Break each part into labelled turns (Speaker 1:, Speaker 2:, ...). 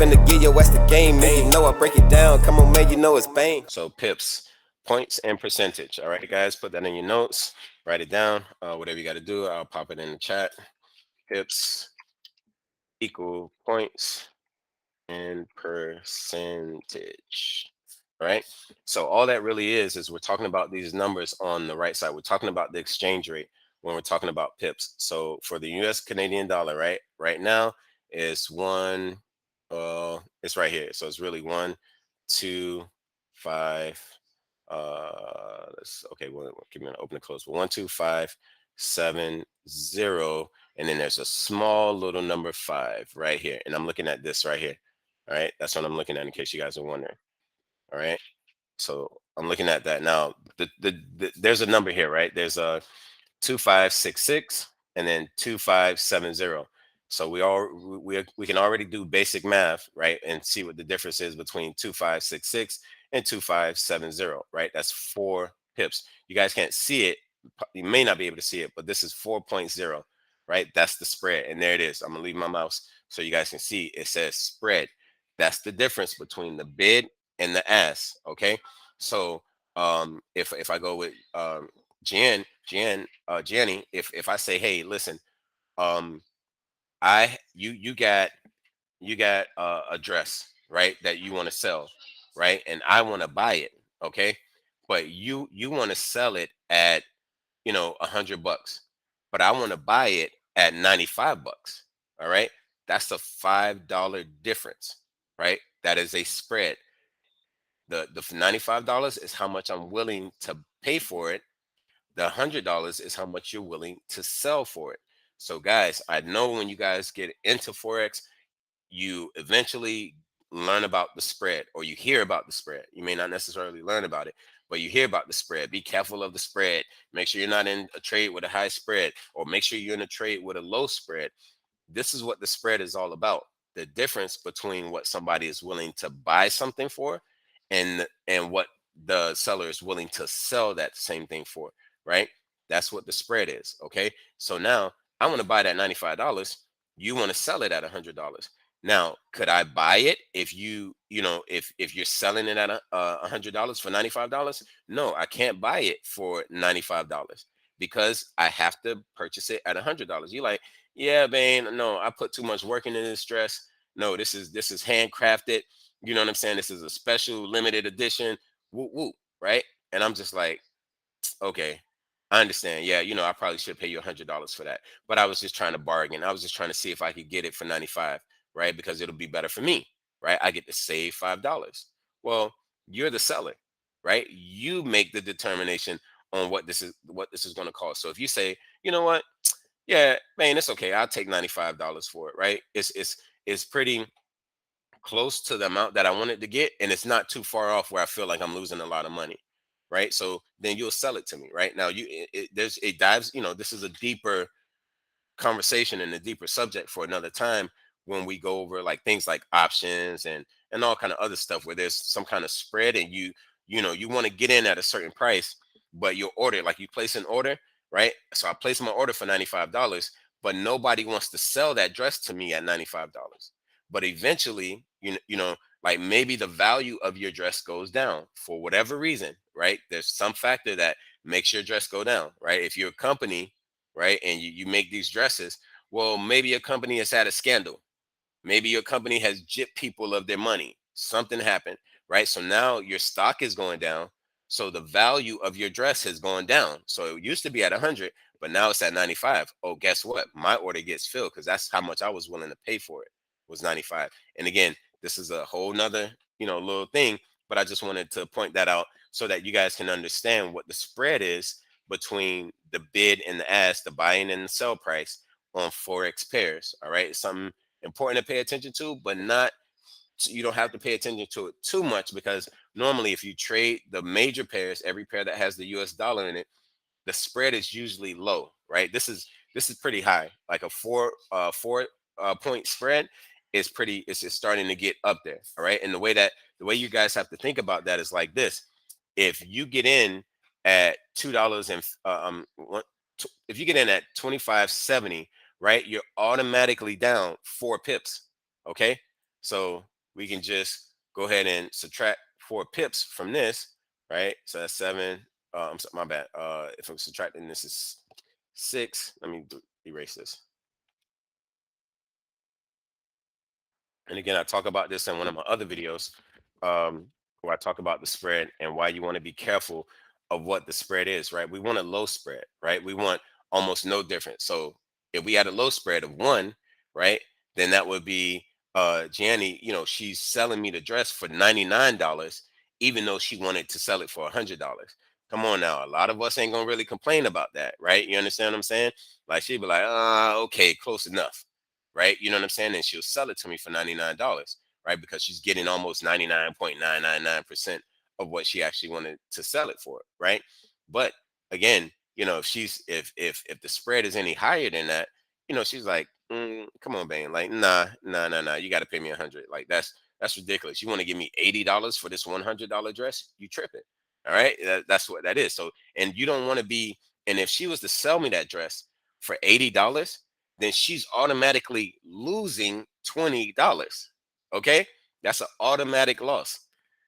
Speaker 1: finna get your ass the game, man. You know I break it down. Come on, man, you know it's Bain.
Speaker 2: So pips, points and percentage. All right, guys, put that in your notes. Write it down. Whatever you got to do, I'll pop it in the chat. Pips equal points and percentage. All right. So all that really is we're talking about these numbers on the right side. We're talking about the exchange rate when we're talking about pips. So for the US Canadian dollar, right now is it's right here. So it's really 1, 2, 5. Let's okay. Well, give me an open and close. But 1, 2, 5, 7, 0, and then there's a small little number 5 right here, and I'm looking at this right here. All right, that's what I'm looking at in case you guys are wondering. All right, so I'm looking at that now. There's a number here, right? There's a 2566 and then 2570. So we can already do basic math, right, and see what the difference is between 2566 and 2570, right? That's 4 pips. You guys can't see it. You may not be able to see it, but this is 4.0, right? That's the spread, and there it is. I'm gonna leave my mouse so you guys can see. It says spread. That's the difference between the bid and the ask. Okay, so if I go with Gianni, if I say, hey, listen, um, you got a dress, right, that you want to sell, right, and I want to buy it, okay, but you want to sell it at $100, but I want to buy it at $95. All right, that's a $5 difference, right? That is a spread. The $95 is how much I'm willing to pay for it. The $100 is how much you're willing to sell for it. So guys, I know when you guys get into Forex, you eventually learn about the spread, or you hear about the spread. You may not necessarily learn about it, but you hear about the spread. Be careful of the spread. Make sure you're not in a trade with a high spread, or make sure you're in a trade with a low spread. This is what the spread is all about. The difference between what somebody is willing to buy something for and what the seller is willing to sell that same thing for, right? That's what the spread is. Okay. So now I want to buy that $95. You want to sell it at $100. Now, could I buy it if if you're selling it at $100 for $95? No, I can't buy it for $95 because I have to purchase it at $100. You're like, yeah, Bain, no, I put too much work into this dress. No, this is handcrafted. You know what I'm saying? This is a special limited edition. Woo woo, right? And I'm just like, okay, I understand. Yeah, I probably should pay you $100 for that. But I was just trying to bargain. I was just trying to see if I could get it for 95, right? Because it'll be better for me, right? I get to save $5. Well, you're the seller, right? You make the determination on what this is going to cost. So if you say, you know what, yeah, man, it's okay. I'll take $95 for it, right? It's pretty close to the amount that I wanted to get, and it's not too far off where I feel like I'm losing a lot of money, right? So then you'll sell it to me, right? Now it dives, this is a deeper conversation and a deeper subject for another time when we go over like things like options and all kind of other stuff where there's some kind of spread and you want to get in at a certain price, but your order, like you place an order, right? So I place my order for $95, but nobody wants to sell that dress to me at $95. But eventually, like maybe the value of your dress goes down for whatever reason, right? There's some factor that makes your dress go down, right? If you're a company, right, and you make these dresses, well, maybe your company has had a scandal. Maybe your company has gypped people of their money. Something happened, right? So now your stock is going down. So the value of your dress has gone down. So it used to be at 100, but now it's at 95. Oh, guess what? My order gets filled because that's how much I was willing to pay for it, was 95. And again, this is a whole nother, little thing, but I just wanted to point that out so that you guys can understand what the spread is between the bid and the ask, the buying and the sell price on Forex pairs. All right. It's something important to pay attention to, but not, you don't have to pay attention to it too much because normally if you trade the major pairs, every pair that has the US dollar in it, the spread is usually low, right? This is pretty high. Like a four point spread is pretty, it's starting to get up there. All right. And the way you guys have to think about that is like this. If you get in at $2 and if you get in at 25.70, right, you're automatically down 4 pips. Okay. So we can just go ahead and subtract 4 pips from this, right? So that's 7. My bad. If I'm subtracting, this is 6. Let me erase this. And again, I talk about this in one of my other videos, um, where I talk about the spread and why you want to be careful of what the spread is, right? We want a low spread, right? We want almost no difference. So if we had a low spread of 1, right, then that would be Gianni, she's selling me the dress for $99, even though she wanted to sell it for $100. Come on now. A lot of us ain't gonna really complain about that, right? You understand what I'm saying? Like she'd be like, okay, close enough, right? You know what I'm saying? And she'll sell it to me for $99, right? Because she's getting almost 99.999% of what she actually wanted to sell it for, right? But again, if the spread is any higher than that, she's like, come on, Bain, like, nah, you got to pay me 100. Like that's ridiculous. You want to give me $80 for this $100 dress? You tripping? All right, that's what that is. So, and you don't want to be. And if she was to sell me that dress for $80, then she's automatically losing $20. Okay, that's an automatic loss.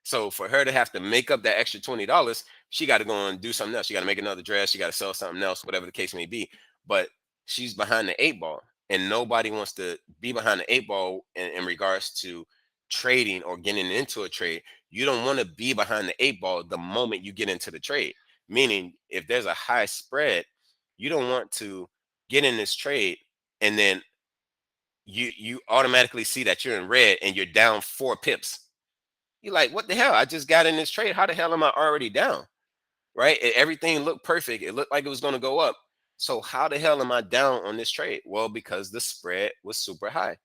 Speaker 2: So for her to have to make up that extra $20, she got to go and do something else. She got to make another dress. She got to sell something else, whatever the case may be. But she's behind the 8 ball, and nobody wants to be behind the 8 ball in regards to trading or getting into a trade. You don't want to be behind the 8 ball the moment you get into the trade. Meaning, if there's a high spread, you don't want to get in this trade and then you automatically see that you're in red and you're down 4 pips. You're like, what the hell? I just got in this trade. How the hell am I already down? Right? Everything looked perfect. It looked like it was going to go up. So how the hell am I down on this trade? Well, because the spread was super high.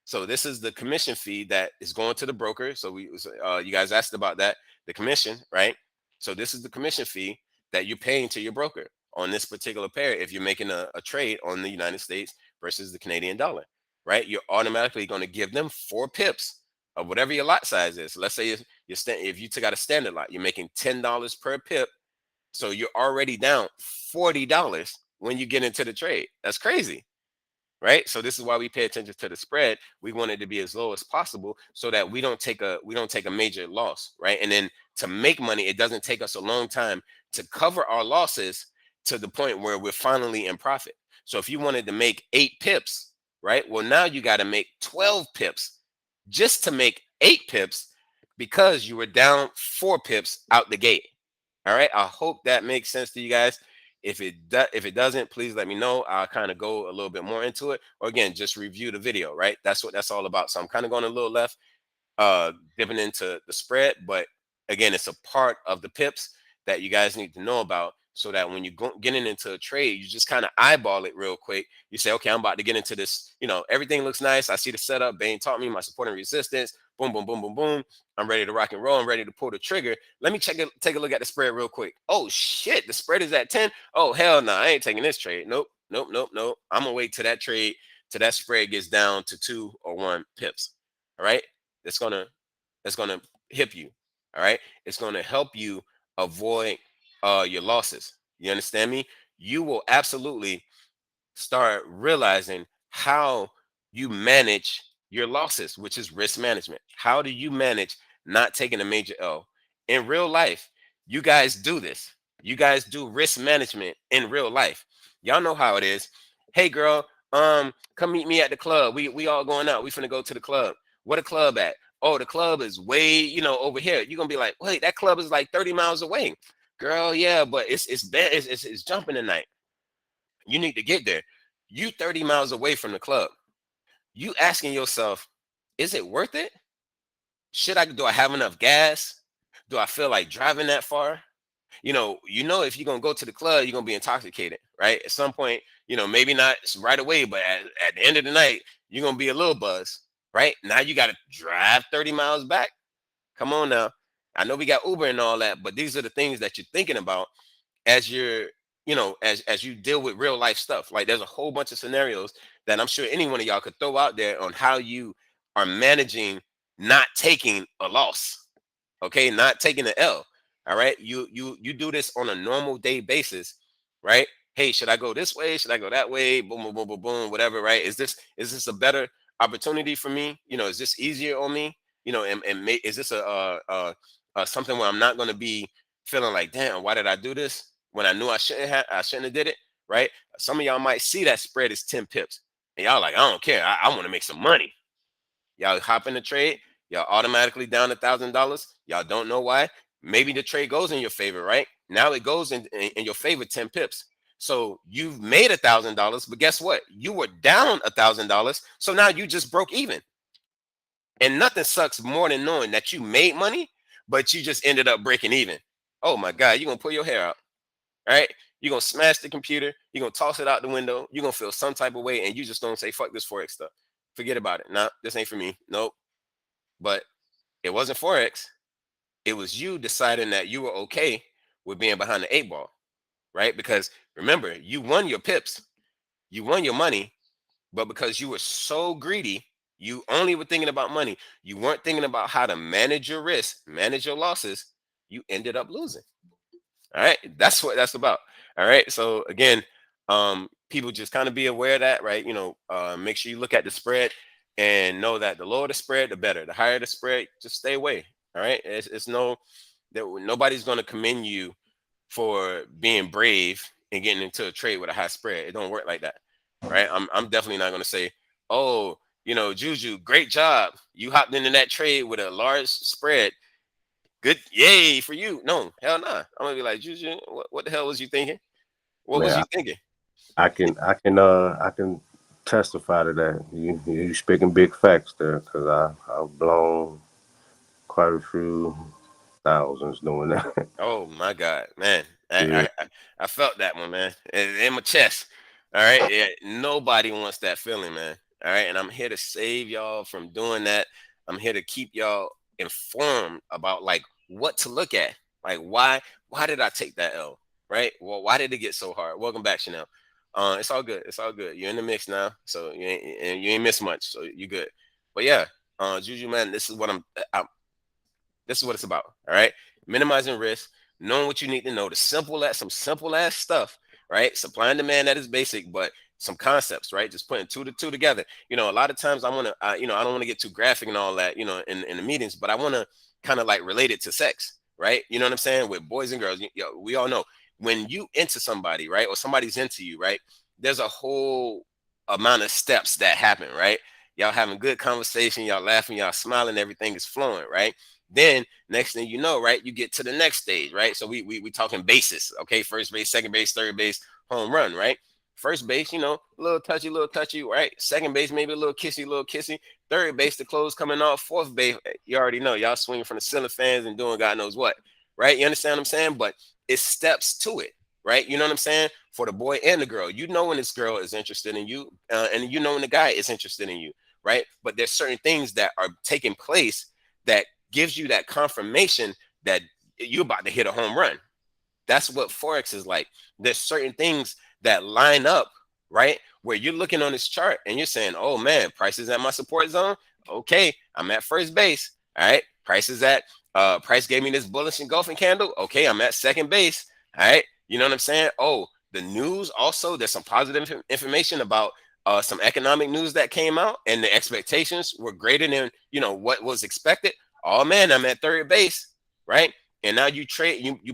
Speaker 2: So this is the commission fee that is going to the broker. So you guys asked about that, the commission, right? So this is the commission fee that you're paying to your broker on this particular pair. If you're making a trade on the United States versus the Canadian dollar, right? You're automatically going to give them 4 pips of whatever your lot size is. So let's say if you took out a standard lot, you're making $10 per pip. So you're already down $40 when you get into the trade. That's crazy, right? So this is why we pay attention to the spread. We want it to be as low as possible so that we don't take a major loss, right? And then to make money, it doesn't take us a long time to cover our losses to the point where we're finally in profit. So if you wanted to make 8 pips, right? Well, now you got to make 12 pips just to make 8 pips because you were down 4 pips out the gate. All right. I hope that makes sense to you guys. If it doesn't, please let me know. I'll kind of go a little bit more into it. Or again, just review the video, right? That's what that's all about. So I'm kind of going a little left, dipping into the spread, but again, it's a part of the pips that you guys need to know about so that when you go getting into a trade, you just kind of eyeball it real quick. You say, okay, I'm about to get into this. Everything looks nice. I see the setup. Bain taught me my support and resistance. Boom, boom, boom, boom, boom. I'm ready to rock and roll. I'm ready to pull the trigger. Let me take a look at the spread real quick. Oh shit, the spread is at 10. Oh hell no, I ain't taking this trade. Nope, nope, nope, nope. I'm gonna wait till that spread gets down to 2 or 1 pips. All right. That's gonna hip you. All right. It's gonna help you avoid your losses. You understand me? You will absolutely start realizing how you manage your losses, which is risk management. How do you manage not taking a major L? In real life, you guys do this. You guys do risk management in real life. Y'all know how it is. Hey girl, come meet me at the club. We all going out. We finna go to the club. What a club at? Oh, the club is way, over here. You're gonna be like, wait, that club is like 30 miles away. Girl, yeah, but it's bad, it's jumping tonight. You need to get there. You 30 miles away from the club. You asking yourself, is it worth it? Do I have enough gas? Do I feel like driving that far? If you're gonna go to the club, you're gonna be intoxicated, right? At some point, maybe not right away, but at the end of the night, you're gonna be a little buzzed, right? Now you gotta drive 30 miles back. Come on now. I know we got Uber and all that, but these are the things that you're thinking about as you're as you deal with real life stuff. Like there's a whole bunch of scenarios that I'm sure any one of y'all could throw out there on how you are managing not taking a loss, okay, not taking an L. All right, you do this on a normal day basis, right? Hey, should I go this way, should I go that way, boom boom, whatever, right? Is this a better opportunity for me? Is this easier on me? You know, and is this something where I'm not going to be feeling like, damn, why did I do this when I knew I shouldn't have did it, right? Some of y'all might see that spread is 10 pips, and y'all like, I don't care, I want to make some money. Y'all hop in the trade, y'all automatically down $1,000. Y'all don't know why. Maybe the trade goes in your favor, right? Now it goes in your favor 10 pips. So you've made $1,000, but guess what? You were down $1,000. So now you just broke even. And nothing sucks more than knowing that you made money, but you just ended up breaking even. Oh my God, you're gonna pull your hair out, right? You're gonna smash the computer, you're gonna toss it out the window, you're gonna feel some type of way, and you just don't say, fuck this Forex stuff. Forget about it. Nah, this ain't for me. Nope. But it wasn't Forex. It was you deciding that you were okay with being behind the 8 ball, right? Because remember, you won your pips, you won your money, but because you were so greedy, you only were thinking about money. You weren't thinking about how to manage your risk, manage your losses. You ended up losing. All right. That's what that's about. All right. So again, people just kind of be aware of that, right? You know, make sure you look at the spread and know that the lower the spread, the better. The higher the spread, just stay away. All right. It's no that nobody's going to commend you for being brave and getting into a trade with a high spread. It don't work like that, right? I'm definitely not going to say, oh, you know, Juju, great job. You hopped into that trade with a large spread. Good, yay for you. No, hell nah. I'm gonna be like, Juju, what the hell was you thinking? What was
Speaker 3: Man,
Speaker 2: you thinking?
Speaker 3: I can testify to that. You speaking big facts there, because I've blown quite a few thousands doing that.
Speaker 2: Oh my God, man.
Speaker 3: Yeah,
Speaker 2: I felt that one, man. In my chest. All right. Yeah, nobody wants that feeling, man. All right. And I'm here to save y'all from doing that. I'm here to keep y'all informed about like what to look at. Like why did I take that L? Right? Well, why did it get so hard? Welcome back, Chanel. It's all good. It's all good. You're in the mix now. So you ain't missed much. So you good. But yeah, Juju, man, this is what it's about. All right. Minimizing risk, knowing what you need to know, some simple ass stuff, right? Supply and demand, that is basic, but some concepts, right? Just putting two to two together. You know, a lot of times I want to, I don't want to get too graphic and all that, in the meetings, but I want to kind of like relate it to sex, right? You know what I'm saying? With boys and girls, we all know when you into somebody, right? Or somebody's into you, right? There's a whole amount of steps that happen, right? Y'all having good conversation, y'all laughing, y'all smiling, everything is flowing, right? Then next thing you know, right, you get to the next stage, right? So we talking bases, okay? First base, second base, third base, home run, right? First base, a little touchy, right? Second base, maybe a little kissy. Third base, the close coming off. Fourth base, you already know, y'all swinging from the ceiling fans and doing God knows what, right? You understand what I'm saying? But it steps to it, right? You know what I'm saying? For the boy and the girl, you know when this girl is interested in you, and you know when the guy is interested in you, right? But there's certain things that are taking place that gives you that confirmation that you're about to hit a home run. That's what Forex is like. There's certain things that line up, right? Where you're looking on this chart and you're saying, oh man, price is at my support zone. Okay, I'm at first base. All right, price gave me this bullish engulfing candle. Okay, I'm at second base. All right, you know what I'm saying? Oh, the news also, there's some positive information about some economic news that came out, and the expectations were greater than what was expected. Oh man, I'm at third base, right? And now you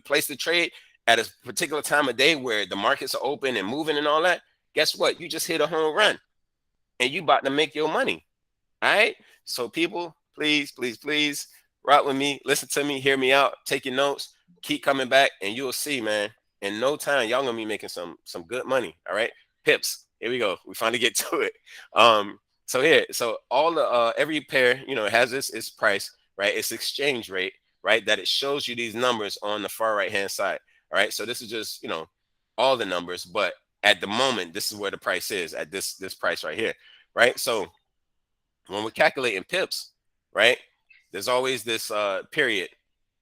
Speaker 2: place the trade at a particular time of day where the markets are open and moving and all that. Guess what? You just hit a home run and you about to make your money. All right. So people, please rock with me, listen to me, hear me out, take your notes, keep coming back, and you'll see, man. In no time, y'all gonna be making some good money. All right. Pips. Here we go. We finally get to it. So all the every pair, has its price, right? Its exchange rate, right? That it shows you these numbers on the far right hand side. All right. So this is just, all the numbers, but at the moment, this is where the price is at this price right here. Right. So when we're calculating pips, right, there's always this period,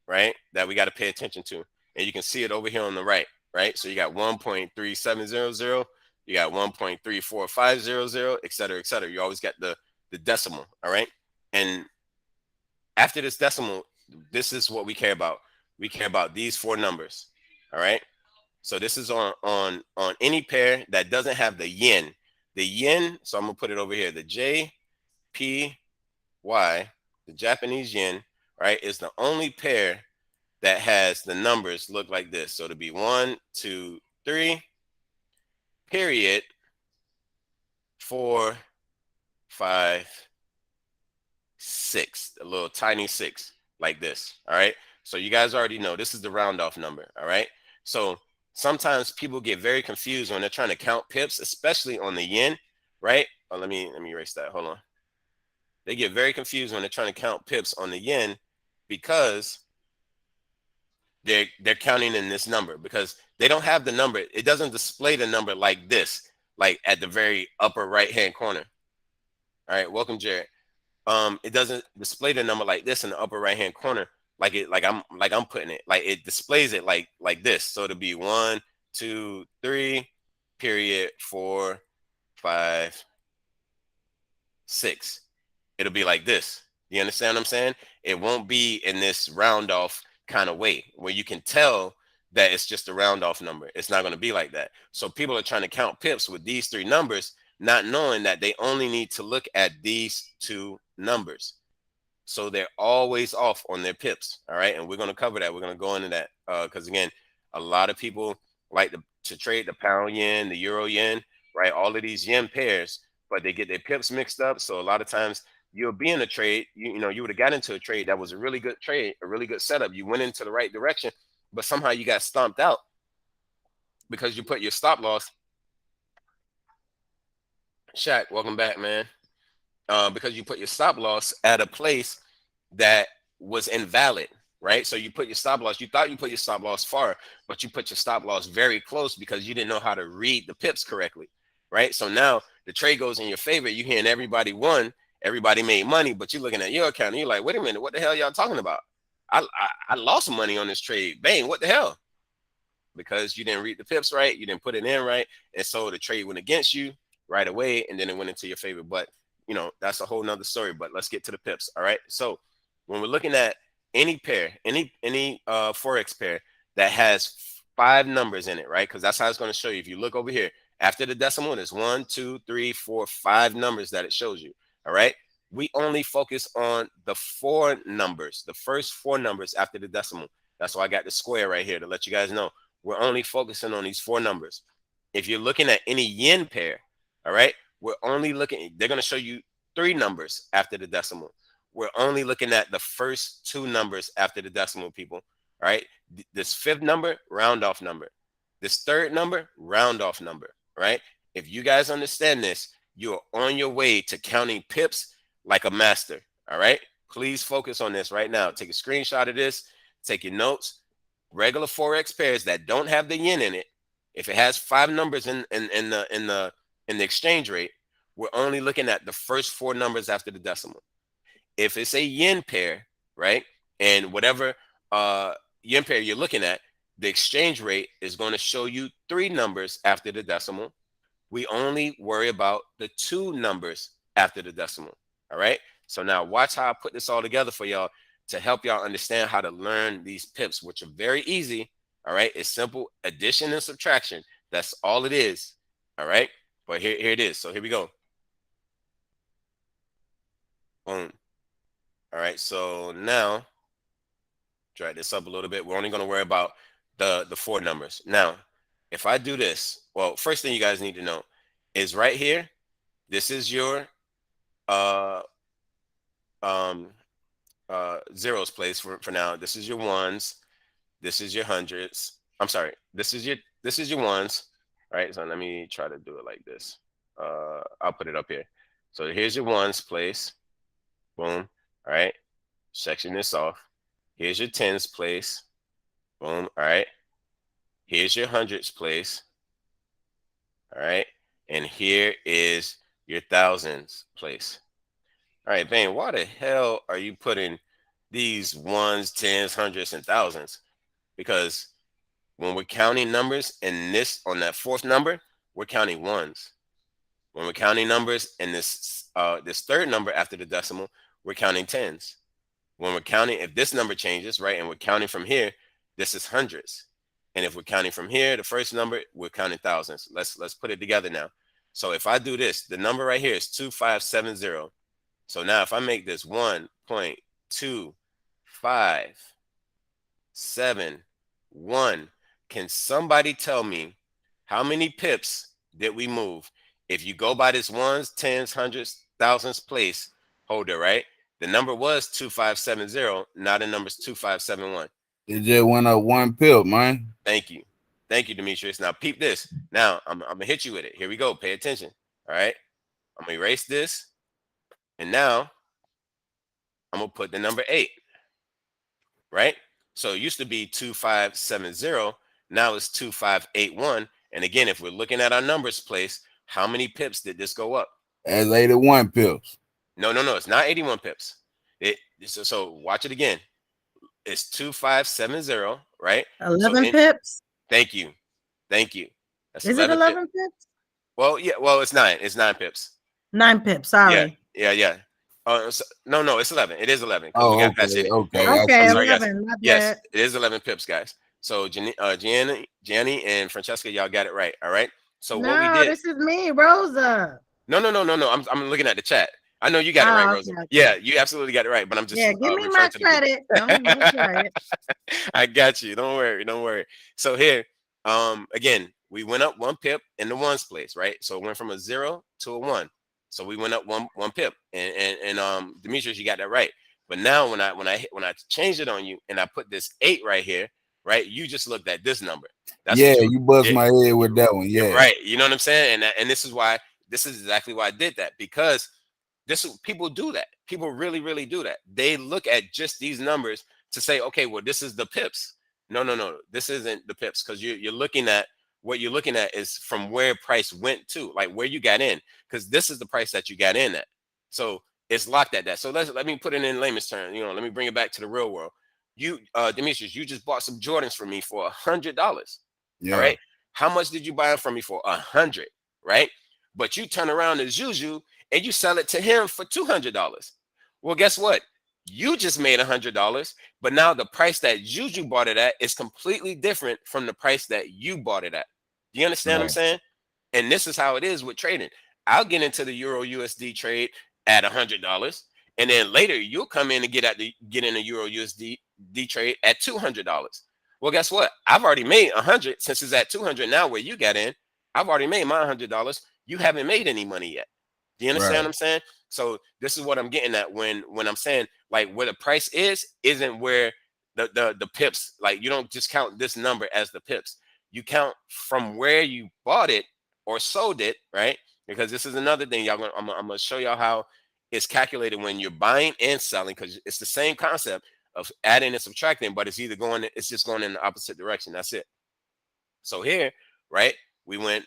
Speaker 2: right, that we got to pay attention to. And you can see it over here on the right, right? So you got 1.3700, you got 1.34500, et cetera, et cetera. You always got the decimal, all right? And after this decimal, this is what we care about. We care about these four numbers, all right? So this is on any pair that doesn't have the yen. The yen, so I'm gonna put it over here, the J P Y the Japanese yen, right, is the only pair that has the numbers look like this. So it'll be 1, 2, 3, period, 4, 5, 6, a little tiny 6 like this. All right. So you guys already know this is the round off number. All right. So sometimes people get very confused when they're trying to count pips, especially on the yen, right? Oh, let me erase that. Hold on. They get very confused when they're trying to count pips on the yen because they're counting in this number because they don't have the number. It doesn't display the number like this, like at the very upper right hand corner. All right, welcome, Jared. It doesn't display the number like this in the upper right hand corner, like I'm putting it. Like it displays it like this. So it'll be 1, 2, 3, period, 4, 5, 6. It'll be like this. You understand what I'm saying? It won't be in this round off kind of way where you can tell that it's just a round off number. It's not going to be like that. So people are trying to count pips with these 3 numbers, not knowing that they only need to look at these 2 numbers. So they're always off on their pips. All right. And we're going to cover that. We're going to go into that because, again, a lot of people like to trade the pound yen, the euro yen, right? All of these yen pairs, but they get their pips mixed up. So a lot of times you'll be in a trade, you know, you would have got into a trade that was a really good trade, a really good setup. You went into the right direction, but somehow you got stomped out because you put your stop loss. Shaq, welcome back, man. Because you put your stop loss at a place that was invalid, right? So you put your stop loss, you thought you put your stop loss far, but you put your stop loss very close because you didn't know how to read the pips correctly, right? So now the trade goes in your favor. You're hearing everybody won, everybody made money, but you're looking at your account and you're like, wait a minute, what the hell y'all talking about? I lost money on this trade. Bain, what the hell? Because you didn't read the pips right, you didn't put it in right, and so the trade went against you right away, and then it went into your favor. But you know, that's a whole nother story. But let's get to the pips. All right. So when we're looking at any pair, any Forex pair that has 5 numbers in it, right? Because that's how it's going to show you. If you look over here, after the decimal, there's 1, 2, 3, 4, 5 numbers that it shows you. All right. We only focus on the 4 numbers, the first 4 numbers after the decimal. That's why I got the square right here to let you guys know. We're only focusing on these 4 numbers. If you're looking at any yen pair, all right, we're only looking, they're going to show you 3 numbers after the decimal. We're only looking at the first 2 numbers after the decimal, people. All right. This 5th number, round off number. This 3rd number, round off number. Right. If you guys understand this, you're on your way to counting pips like a master. All right. Please focus on this right now. Take a screenshot of this. Take your notes. Regular Forex pairs that don't have the yen in it, if it has 5 numbers in the exchange rate, we're only looking at the first 4 numbers after the decimal. If it's a yen pair, right, and whatever yen pair you're looking at, the exchange rate is going to show you 3 numbers after the decimal. We only worry about the 2 numbers after the decimal. All right. So now watch how I put this all together for y'all to help y'all understand how to learn these pips, which are very easy. All right. It's simple addition and subtraction. That's all it is. All right. But here it is. So here we go. Boom. All right. So now drag this up a little bit. We're only going to worry about the 4 numbers. Now, if I do this, well, first thing you guys need to know is right here. This is your zeros place for now. This is your ones. This is your hundreds. I'm sorry. This is your ones. All right. So let me try to do it like this. I'll put it up here. So here's your ones place. Boom. All right. Section this off. Here's your tens place. Boom. All right. Here's your hundreds place. All right. And here is your thousands place. All right, Bain, why the hell are you putting these ones, tens, hundreds, and thousands? Because when we're counting numbers in this, on that 4th number, we're counting ones. When we're counting numbers in this 3rd number after the decimal, we're counting tens. When we're counting, if this number changes, right, and we're counting from here, this is hundreds. And if we're counting from here, the first number, we're counting thousands. Let's put it together now. So if I do this, the number right here is 2570. So now if I make this 1, 1.2571. Can somebody tell me how many pips did we move? If you go by this ones, tens, hundreds, thousands place holder, right? The number was 2570. Now the number's 2571.
Speaker 4: It just went up 1 pip, man.
Speaker 2: Thank you. Thank you, Demetrius. Now peep this. Now I'm gonna hit you with it. Here we go. Pay attention. All right. I'm gonna erase this. And now I'm gonna put the number 8. Right? So it used to be 2570. Now it's 2581. And again, if we're looking at our numbers place, how many pips did this go up?
Speaker 4: That's 81 pips.
Speaker 2: No, it's not 81 pips. So watch it again. It's 2570, right?
Speaker 5: 11 pips.
Speaker 2: Thank you. That's
Speaker 5: Is it 11 pips?
Speaker 2: Well, yeah. Well, it's 9. It's 9 pips.
Speaker 5: 9 pips. Sorry.
Speaker 2: Yeah. No, it's 11. It is 11.
Speaker 4: Oh,
Speaker 2: we got
Speaker 4: okay.
Speaker 5: Okay,
Speaker 2: sorry,
Speaker 5: 11.
Speaker 2: Yes, it is 11 pips, guys. So Gianni and Francesca, y'all got it right. All right. So what we did.
Speaker 5: This is me, Rosa.
Speaker 2: No. I'm looking at the chat. I know you got it right, Rosa. Okay. Yeah, you absolutely got it right. But I'm just
Speaker 5: give me my credit.
Speaker 2: I got you. Don't worry. So here, again, we went up 1 pip in the ones place, right? So it went from a 0 to a 1. So we went up one pip. And Demetrius, you got that right. But now when I changed it on you and I put this 8 right here, right? You just looked at this number.
Speaker 4: That's you bust my head with that one. Yeah.
Speaker 2: Right. You know what I'm saying? And this is exactly why I did that, because people do that. People really do that. They look at just these numbers to say, okay, well, this is the pips. No. This isn't the pips, because you're looking at what you're looking at is from where price went to, like where you got in, because this is the price that you got in at. So it's locked at that. So let me put it in layman's terms. Let me bring it back to the real world. You, Demetrius, you just bought some Jordans for me for $100. Yeah. All right. How much did you buy them from me for? 100, right? But you turn around to Juju and you sell it to him for $200. Well, guess what? You just made $100, but now the price that Juju bought it at is completely different from the price that you bought it at. Do you understand what I'm saying? And this is how it is with trading. I'll get into the Euro USD trade at $100, and then later you'll come in and get in a Euro USD trade at $200. Well, guess what? I've already made 100 since it's at 200 now where you got in. I've already made my $100. You haven't made any money yet. Do you understand what I'm saying? So this is what I'm getting at when I'm saying, like, where the price isn't where the pips, like, you don't just count this number as the pips. You count from where you bought it or sold it, right? Because this is another thing, y'all. I'm gonna show y'all how it's calculated when you're buying and selling, because it's the same concept of adding and subtracting, but it's just going in the opposite direction. That's it. So here, right, we went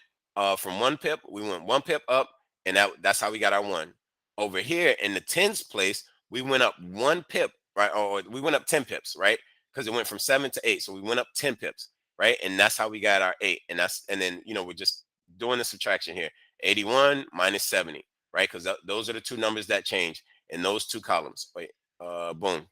Speaker 2: from 1 pip, we went 1 pip up, and that's how we got our 1. Over here in the tens place, we went up 1 pip, right? Or we went up 10 pips, right? Because it went from 7 to 8. So we went up 10 pips, right? And that's how we got our 8. And then, we're just doing the subtraction here. 81 minus 70, right? Because those are the two numbers that change in those two columns. Wait, boom.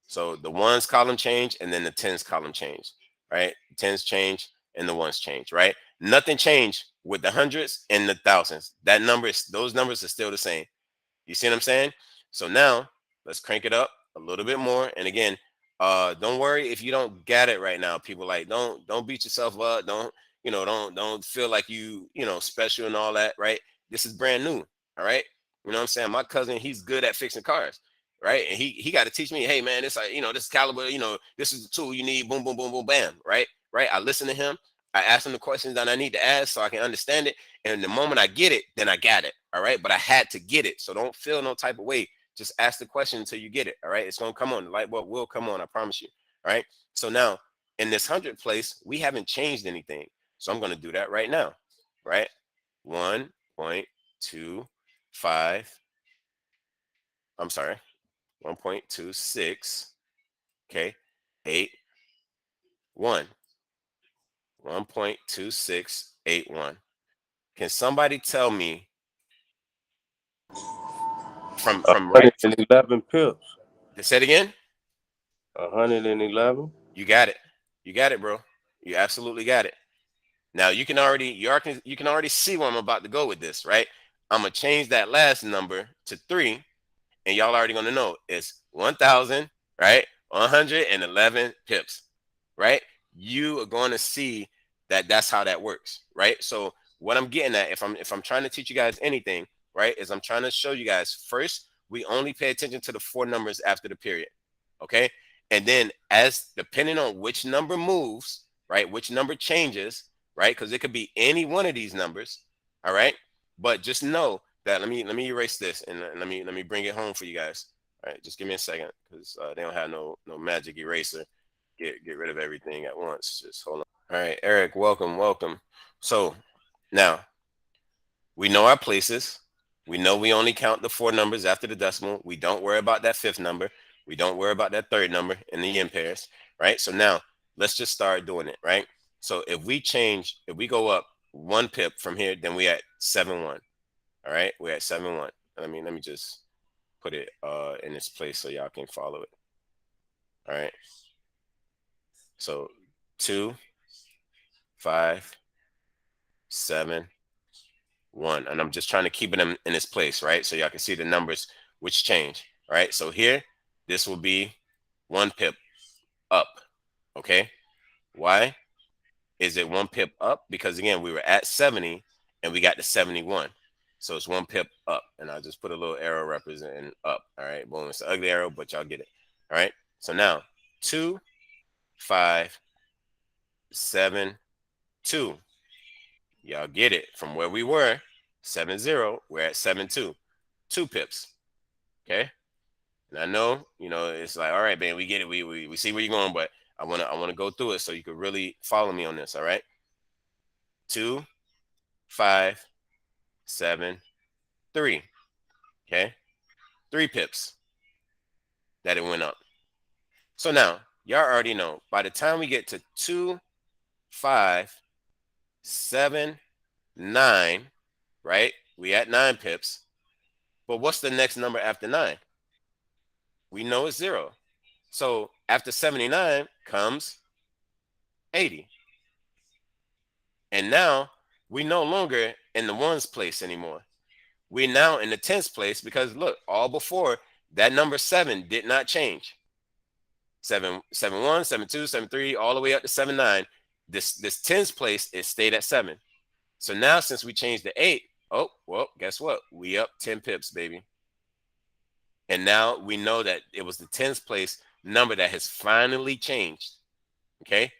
Speaker 2: So the ones column change, and then the tens column change, right? Tens change and the ones change, right? Nothing changed with the hundreds and the thousands. Those numbers are still the same. You see what I'm saying? So now let's crank it up a little bit more. And again, don't worry if you don't get it right now. People, like, don't beat yourself up. Don't feel like you special and all that, right? This is brand new. All right. You know what I'm saying? My cousin, he's good at fixing cars. Right. And he got to teach me, hey man, this this caliber, this is the tool you need. Boom, boom, boom, boom, bam. Right. I listen to him. I ask him the questions that I need to ask so I can understand it. And the moment I get it, then I got it. All right. But I had to get it. So don't feel no type of way. Just ask the question until you get it. All right. It's going to come on. The light bulb will come on. I promise you. All right. So now in this 100 place, we haven't changed anything. So I'm going to do that right now. Right. 1.25. I'm sorry. 1.26. Okay. 81. 1.2681. Can somebody tell me from right?
Speaker 3: 111 pips.
Speaker 2: Say it again.
Speaker 3: 111.
Speaker 2: You got it. You got it, bro. You absolutely got it. Now you can already see where I'm about to go with this, right? I'm gonna change that last number to 3, and y'all already gonna know it's 1,000, right? 111 pips, right? You are going to see that that's how that works, right? So what I'm getting at, if I'm trying to teach you guys anything, right, is I'm trying to show you guys first, we only pay attention to the 4 numbers after the period, okay? And then as depending on which number moves, right, which number changes, right, because it could be any one of these numbers, all right? But just know that let me erase this and let me bring it home for you guys. All right, just give me a second because they don't have no magic eraser. Get rid of everything at once. Just hold on. All right, Eric, welcome. So now we know our places. We know we only count the 4 numbers after the decimal. We don't worry about that 5th number. We don't worry about that 3rd number in the impairs, right? So now let's just start doing it, right? So if we go up 1 pip from here, then we at 7-1. All right, we're at 7-1. Let me just put it in its place so y'all can follow it. All right. So 2, 5, 7, 1, and I'm just trying to keep it in its place, right? So y'all can see the numbers which change. All right. So here, this will be 1 pip up. Okay. Why is it 1 pip up? Because again, we were at 70 and we got to 71. So it's 1 pip up, and I'll just put a little arrow representing up. All right, boom. It's an ugly arrow, but y'all get it. All right. So now 2, 5, 7, 2. Y'all get it from where we were 7-0. We're at 7-2, 2 pips. Okay. And I know, it's like, all right, man, we get it. We see where you're going, but I wanna go through it so you could really follow me on this. All right. 2, 5, 7, 3. Okay. 3 pips that it went up. So now y'all already know by the time we get to 2, 5, 7, 9, right? We at 9 pips. But what's the next number after 9? We know it's 0. So after 79 comes 80. And now we no longer in the ones place anymore. We're now in the tens place because look, all before that number 7 did not change. 7, 7-1, 7-2, 7-3, all the way up to 7-9. This tens place, it stayed at 7. So now since we changed the 8, oh, well, guess what? We up 10 pips, baby. And now we know that it was the tens place number that has finally changed. Okay.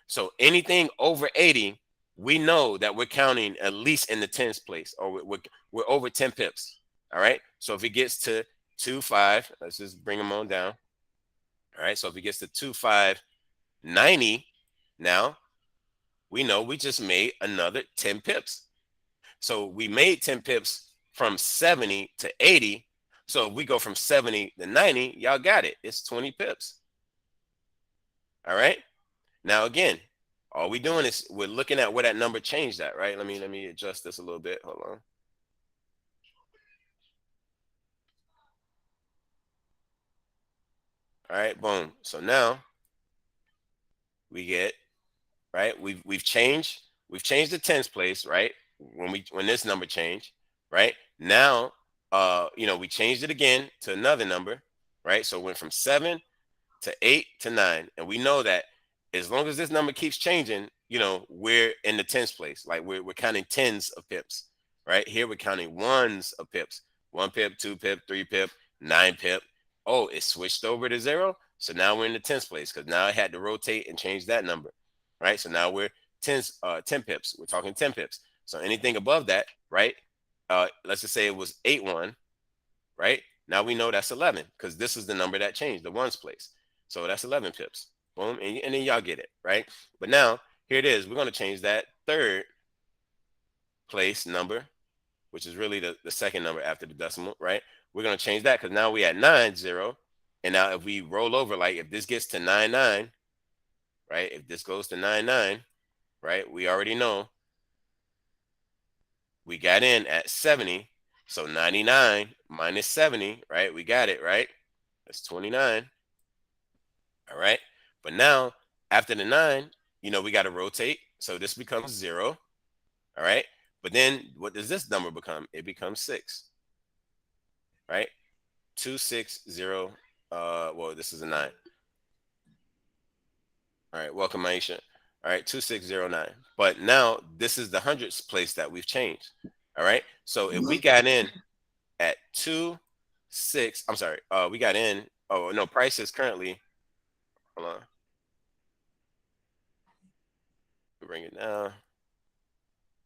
Speaker 2: So anything over 80, we know that we're counting at least in the tens place, or we're over 10 pips. All right. So if it gets to 2, 5, let's just bring them on down. All right. So if it gets to 2, 5, 90, now we know we just made another 10 pips. So we made 10 pips from 70 to 80. So if we go from 70 to 90, y'all got it. It's 20 pips. All right. Now, again, all we doing is we're looking at where that number changed at, right? Let me adjust this a little bit. Hold on. All right, boom. So now we get, right? We've changed the tens place, right? When this number changed, right? Now we changed it again to another number, right? So it went from 7 to 8 to 9. And we know that as long as this number keeps changing, we're in the tens place. Like we're counting tens of pips, right? Here we're counting ones of pips. 1 pip, 2 pip, 3 pip, 9 pip. Oh, it switched over to 0. So now we're in the tens place because now I had to rotate and change that number, right? So now we're 10 pips. We're talking 10 pips. So anything above that, right? Let's just say it was 8-1, right? Now we know that's 11 because this is the number that changed, the ones place. So that's 11 pips. Boom. And then y'all get it, right? But now here it is. We're going to change that 3rd place number, which is really the second number after the decimal, right? We're going to change that because now we at 9-0. And now if we roll over, like if this gets to 9-9, right? If this goes to 9-9, right? We already know we got in at 70. So 99 minus 70, right? We got it, right? That's 29. All right. But now after the 9, we got to rotate. So this becomes 0. All right. But then what does this number become? It becomes 6. Right. 260. Well, this is a 9. All right, welcome, Aisha. All right, 2609. But now this is the hundreds place that we've changed. All right. So if we got in at 26, I'm sorry, we got in. Oh no, price is currently. Hold on. Bring it down.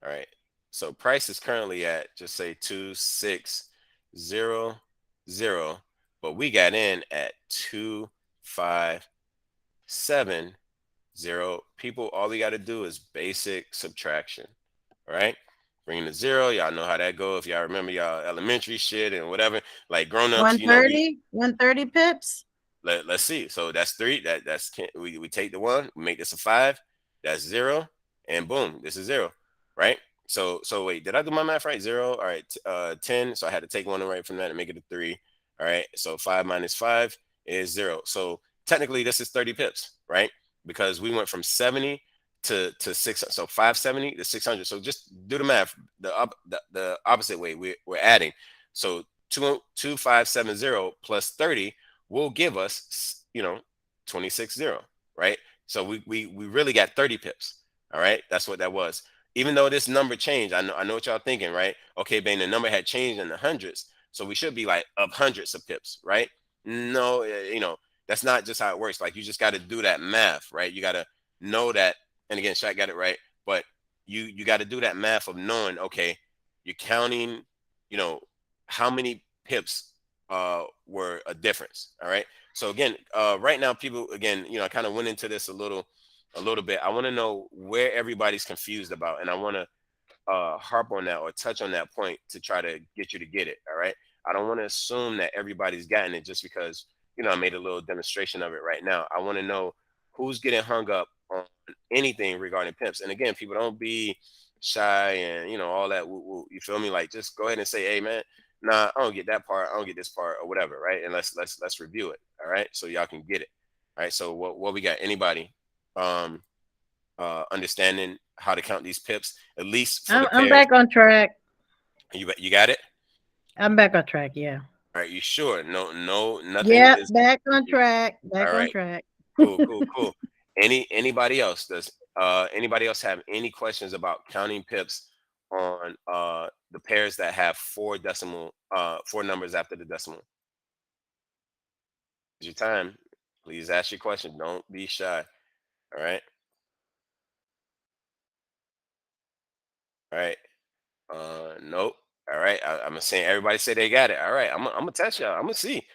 Speaker 2: All right. So price is currently at just say 2600, but we got in at 2570. People, all we got to do is basic subtraction. All right. Bringing the 0. Y'all know how that go. If y'all remember y'all elementary shit and whatever, like grown-ups,
Speaker 5: 130, 130 pips.
Speaker 2: Let's see. So that's 3. We take the 1, we make this a 5. That's 0, and boom, this is 0, right? So wait, did I do my math right? 0. All right, 10. So I had to take 1 away from that and make it a 3. All right. So 5 minus 5 is 0. So technically, this is 30 pips, right? Because we went from 70 to 6. So 570 to 600. So just do the math. The opposite way. We're adding. So 2570 plus 30 will give us, 260, right? So we really got 30 pips. All right, that's what that was. Even though this number changed, I know what y'all thinking, right? Okay, Bain, the number had changed in the hundreds, so we should be like up hundreds of pips, right? No, that's not just how it works. Like, you just got to do that math, right? You got to know that. And again, Shaq got it right, but you got to do that math of knowing, okay, you're counting, how many pips were a difference. All right. So again, right now, people, again, I kind of went into this a little bit. I want to know where everybody's confused about, and I want to harp on that or touch on that point to try to get you to get it. All right. I don't want to assume that everybody's gotten it just because, I made a little demonstration of it right now. I want to know who's getting hung up on anything regarding pimps. And again, people, don't be shy and, all that. You feel me? Like, just go ahead and say, hey, man, nah, I don't get that part. I don't get this part or whatever. Right. And let's review it. All right. So y'all can get it. All right. So what we got? Anybody understanding how to count these pips, at least for
Speaker 5: I'm back on track.
Speaker 2: You got it?
Speaker 5: I'm back on track. Yeah.
Speaker 2: All right. You sure? No, nothing.
Speaker 5: Yeah, back on track. Back on track.
Speaker 2: Cool. Anybody else? Does anybody else have any questions about counting pips on the pairs that have 4 numbers after the decimal? It's your time. Please ask your question. Don't be shy. All right. All right. Nope. All right. I'm saying everybody say they got it. All right. I'm gonna test y'all. I'm gonna see.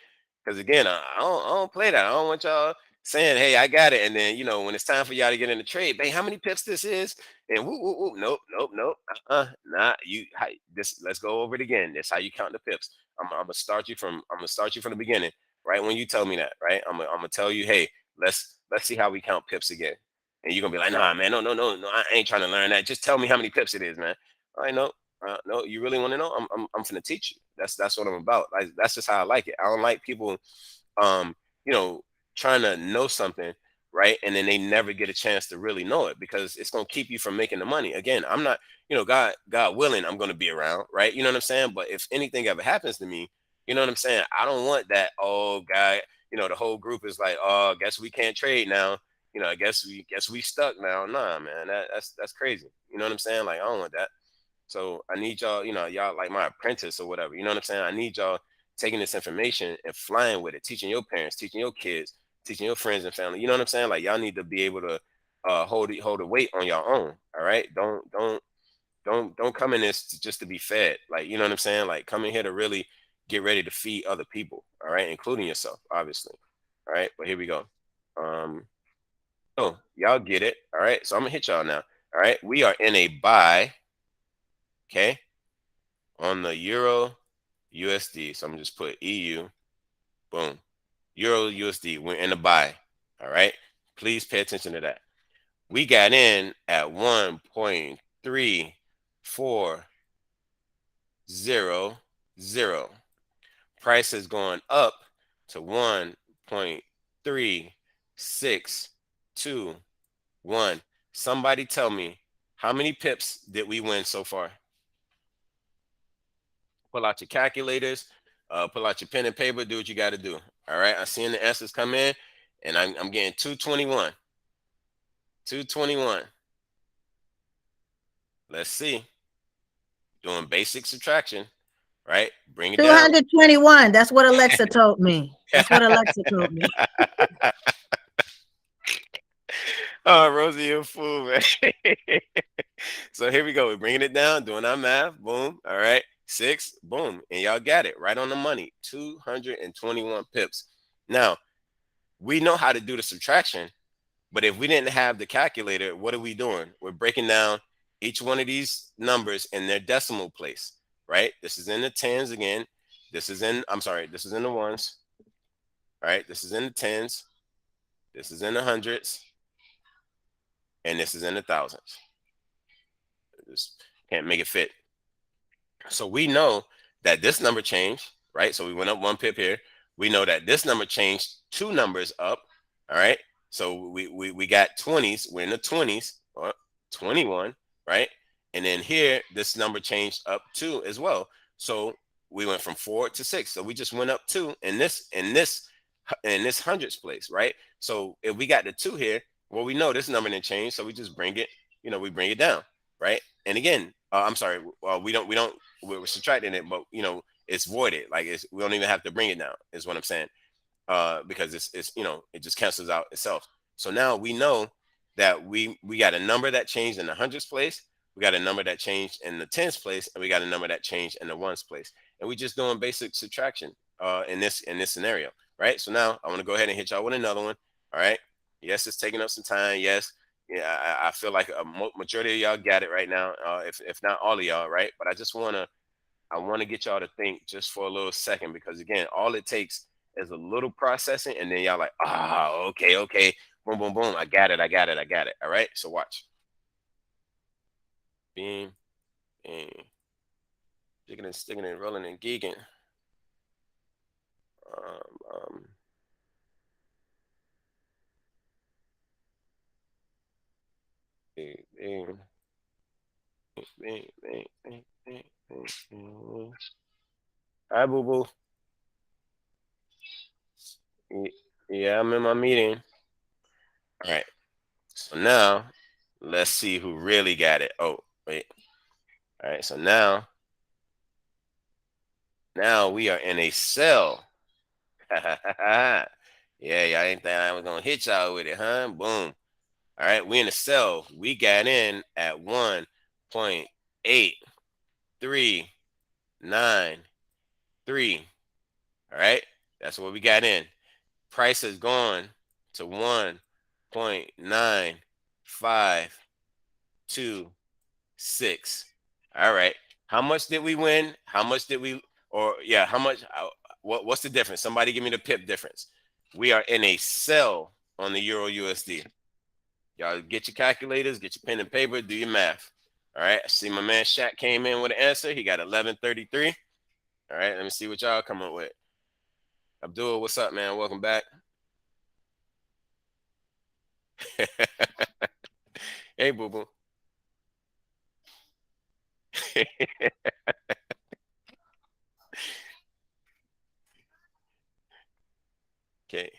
Speaker 2: Because again, I don't play that. I don't want y'all saying, "Hey, I got it," and then when it's time for y'all to get in the trade, hey, how many pips this is? And whoop, whoop, whoop. Nope. Nah. This. Let's go over it again. That's how you count the pips. I'm gonna start you from the beginning, right? When you tell me that, right? I'm gonna tell you, hey, let's see how we count pips again. And you're gonna be like, nah, man, no, I ain't trying to learn that. Just tell me how many pips it is, man. All right, no. No, you really want to know? I'm finna teach you. That's what I'm about. Like, that's just how I like it. I don't like people, um, trying to know something, right? And then they never get a chance to really know it because it's gonna keep you from making the money. Again, I'm not, God willing, I'm gonna be around, right? You know what I'm saying? But if anything ever happens to me, you know what I'm saying? I don't want that. Oh, guy, the whole group is like, oh, guess we can't trade now. I guess we stuck now. Nah, man, that's crazy. You know what I'm saying? Like, I don't want that. So I need y'all, y'all like my apprentice or whatever. You know what I'm saying? I need y'all taking this information and flying with it, teaching your parents, teaching your kids, teaching your friends and family. You know what I'm saying? Like, y'all need to be able to hold the weight on your own. All right. Don't come in this just to be fed. Like, you know what I'm saying? Like, come in here to really get ready to feed other people. All right, including yourself, obviously. All right, but here we go. Oh, y'all get it. All right. So I'm gonna hit y'all now. All right. We are in a buy. Okay, on the Euro USD. So I'm gonna just put EU. Boom. Euro USD. We're in a buy. All right. Please pay attention to that. We got in at 1.3400. Price has gone up to 1.36221. Somebody tell me, how many pips did we win so far? Pull out your calculators. Pull out your pen and paper. Do what you got to do. All right. I'm seeing the answers come in, and I'm getting 221. 221. Let's see. Doing basic subtraction, right? Bring it down.
Speaker 5: 221. That's what Alexa told me. That's what Alexa told me.
Speaker 2: Oh, Rosie, you're a fool, man. So here we go. We're bringing it down, doing our math. Boom. All right. 6. Boom. And y'all got it right on the money. 221 pips. Now, we know how to do the subtraction, but if we didn't have the calculator, what are we doing? We're breaking down each one of these numbers in their decimal place, right? This is in the tens again. This is in, this is in the ones. All right. This is in the tens. This is in the hundreds. And this is in the thousands. Just can't make it fit. So we know that this number changed, right? So we went up 1 pip here. We know that this number changed 2 numbers up. All right. So we got 20s. We're in the 20s, or 21, right? And then here, this number changed up 2 as well. So we went from 4 to 6. So we just went up 2 in this hundreds place, right? So if we got the 2 here, well, we know this number didn't change, so we just bring it, we bring it down, right? And again, we're subtracting it, but it's voided. Like we don't even have to bring it down, is what I'm saying, because it's it just cancels out itself. So now we know that we got a number that changed in the hundreds place, we got a number that changed in the tens place, and we got a number that changed in the ones place, and we just doing basic subtraction in this scenario, right? So now I want to go ahead and hit y'all with another one. All right. Yes, it's taking up some time. Yes. Yeah, I feel like a majority of y'all got it right now, if not all of y'all, right? But I want to get y'all to think just for a little second, because again, all it takes is a little processing, and then y'all like, okay, boom, boom, boom, I got it. All right, so watch. Beam, sticking and rolling and geeking. Hi, boo boo. Yeah, I'm in my meeting. All right. So now let's see who really got it. Oh, wait. All right. So now we are in a cell. Yeah, y'all ain't think I was gonna hit y'all with it, huh? Boom. All right, we in a cell. We got in at 1.8393. All right, that's what we got in. Price has gone to 1.9526. All right, how much did we win? How much did we? How much? What's the difference? Somebody give me the pip difference. We are in a sell on the Euro USD. Y'all get your calculators, get your pen and paper, do your math. All right, I see my man Shaq came in with an answer. He got 1133. All right, let me see what y'all come up with. Abdul, what's up, man? Welcome back. Hey, boo boo. Okay.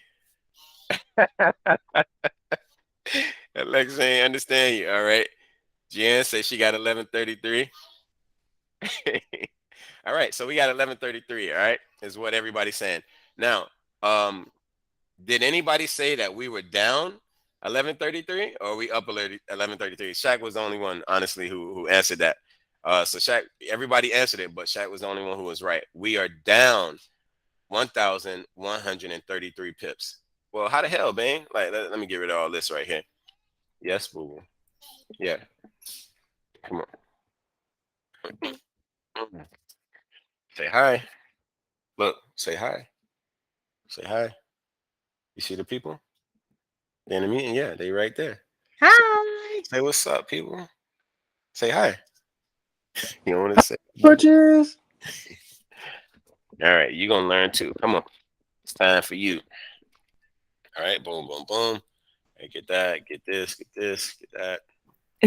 Speaker 2: Alexa ain't understand you. All right. Jan says she got 1133. All right. So we got 1133. All right. Is what everybody's saying. Now, did anybody say that we were down 1133 or we up 1133? Shaq was the only one, honestly, who answered that. So Shaq, everybody answered it, but Shaq was the only one who was right. We are down 1,133 pips. Well, how the hell, Bain? Like, let me get rid of all this right here. Yes, boo. Yeah. Come on. Say hi. Look, say hi. Say hi. You see the people? They're in the meeting? Yeah, they right there.
Speaker 5: Hi.
Speaker 2: Say what's up, people. Say hi. You don't want to say
Speaker 3: Butchers.
Speaker 2: All right, you're gonna learn too. Come on. It's time for you. All right, boom, boom, boom. Hey, get that, get this, get that.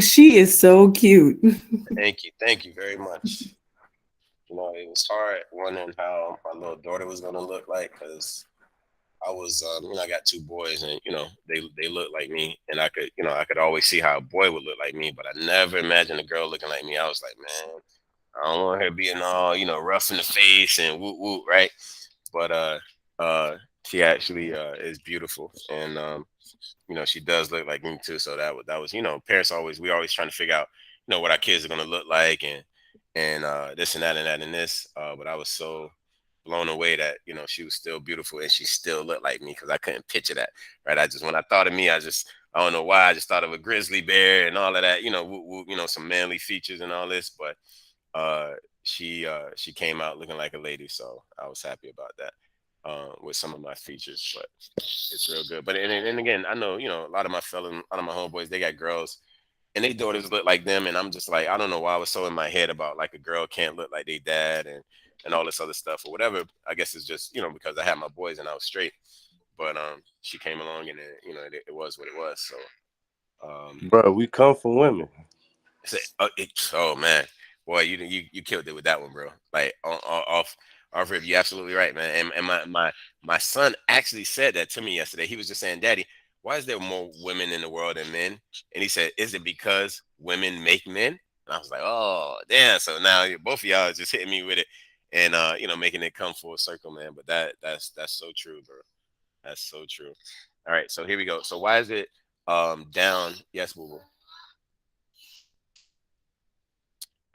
Speaker 6: She is so cute.
Speaker 2: Thank you very much. You know, it was hard wondering how my little daughter was gonna look like because I was, you know, I got two boys, and you know, they look like me, and I could, you know, I could always see how a boy would look like me, but I never imagined a girl looking like me. I was like, man, I don't want her being all, you know, rough in the face and whoop whoop, right? But she actually is beautiful, and you know, she does look like me too. So that was, you know, parents always, we always trying to figure out, you know, what our kids are gonna look like, and this and that and that and this. But I was so blown away that, you know, she was still beautiful and she still looked like me because I couldn't picture that, right? I just, when I thought of me, I don't know why, I just thought of a grizzly bear and all of that, you know, you know, some manly features and all this. But she came out looking like a lady, so I was happy about that. With some of my features, but it's real good. But and again, I know, you know, a lot of my homeboys, they got girls and their daughters look like them, and I'm just like, I don't know why I was so in my head about like a girl can't look like their dad and all this other stuff or whatever. I guess it's just, you know, because I had my boys and I was straight. But she came along and you know, it was what it was. So
Speaker 3: Bro, we come from women.
Speaker 2: Oh man, boy, you killed it with that one, bro. Like off rip, you absolutely right, man. And my son actually said that to me yesterday. He was just saying, Daddy, why is there more women in the world than men? And he said, is it because women make men? And I was like, oh damn. So now both of y'all are just hitting me with it, and you know, making it come full circle, man. But that's so true, bro. That's so true. All right, so here we go. So why is it down? Yes, boo boo.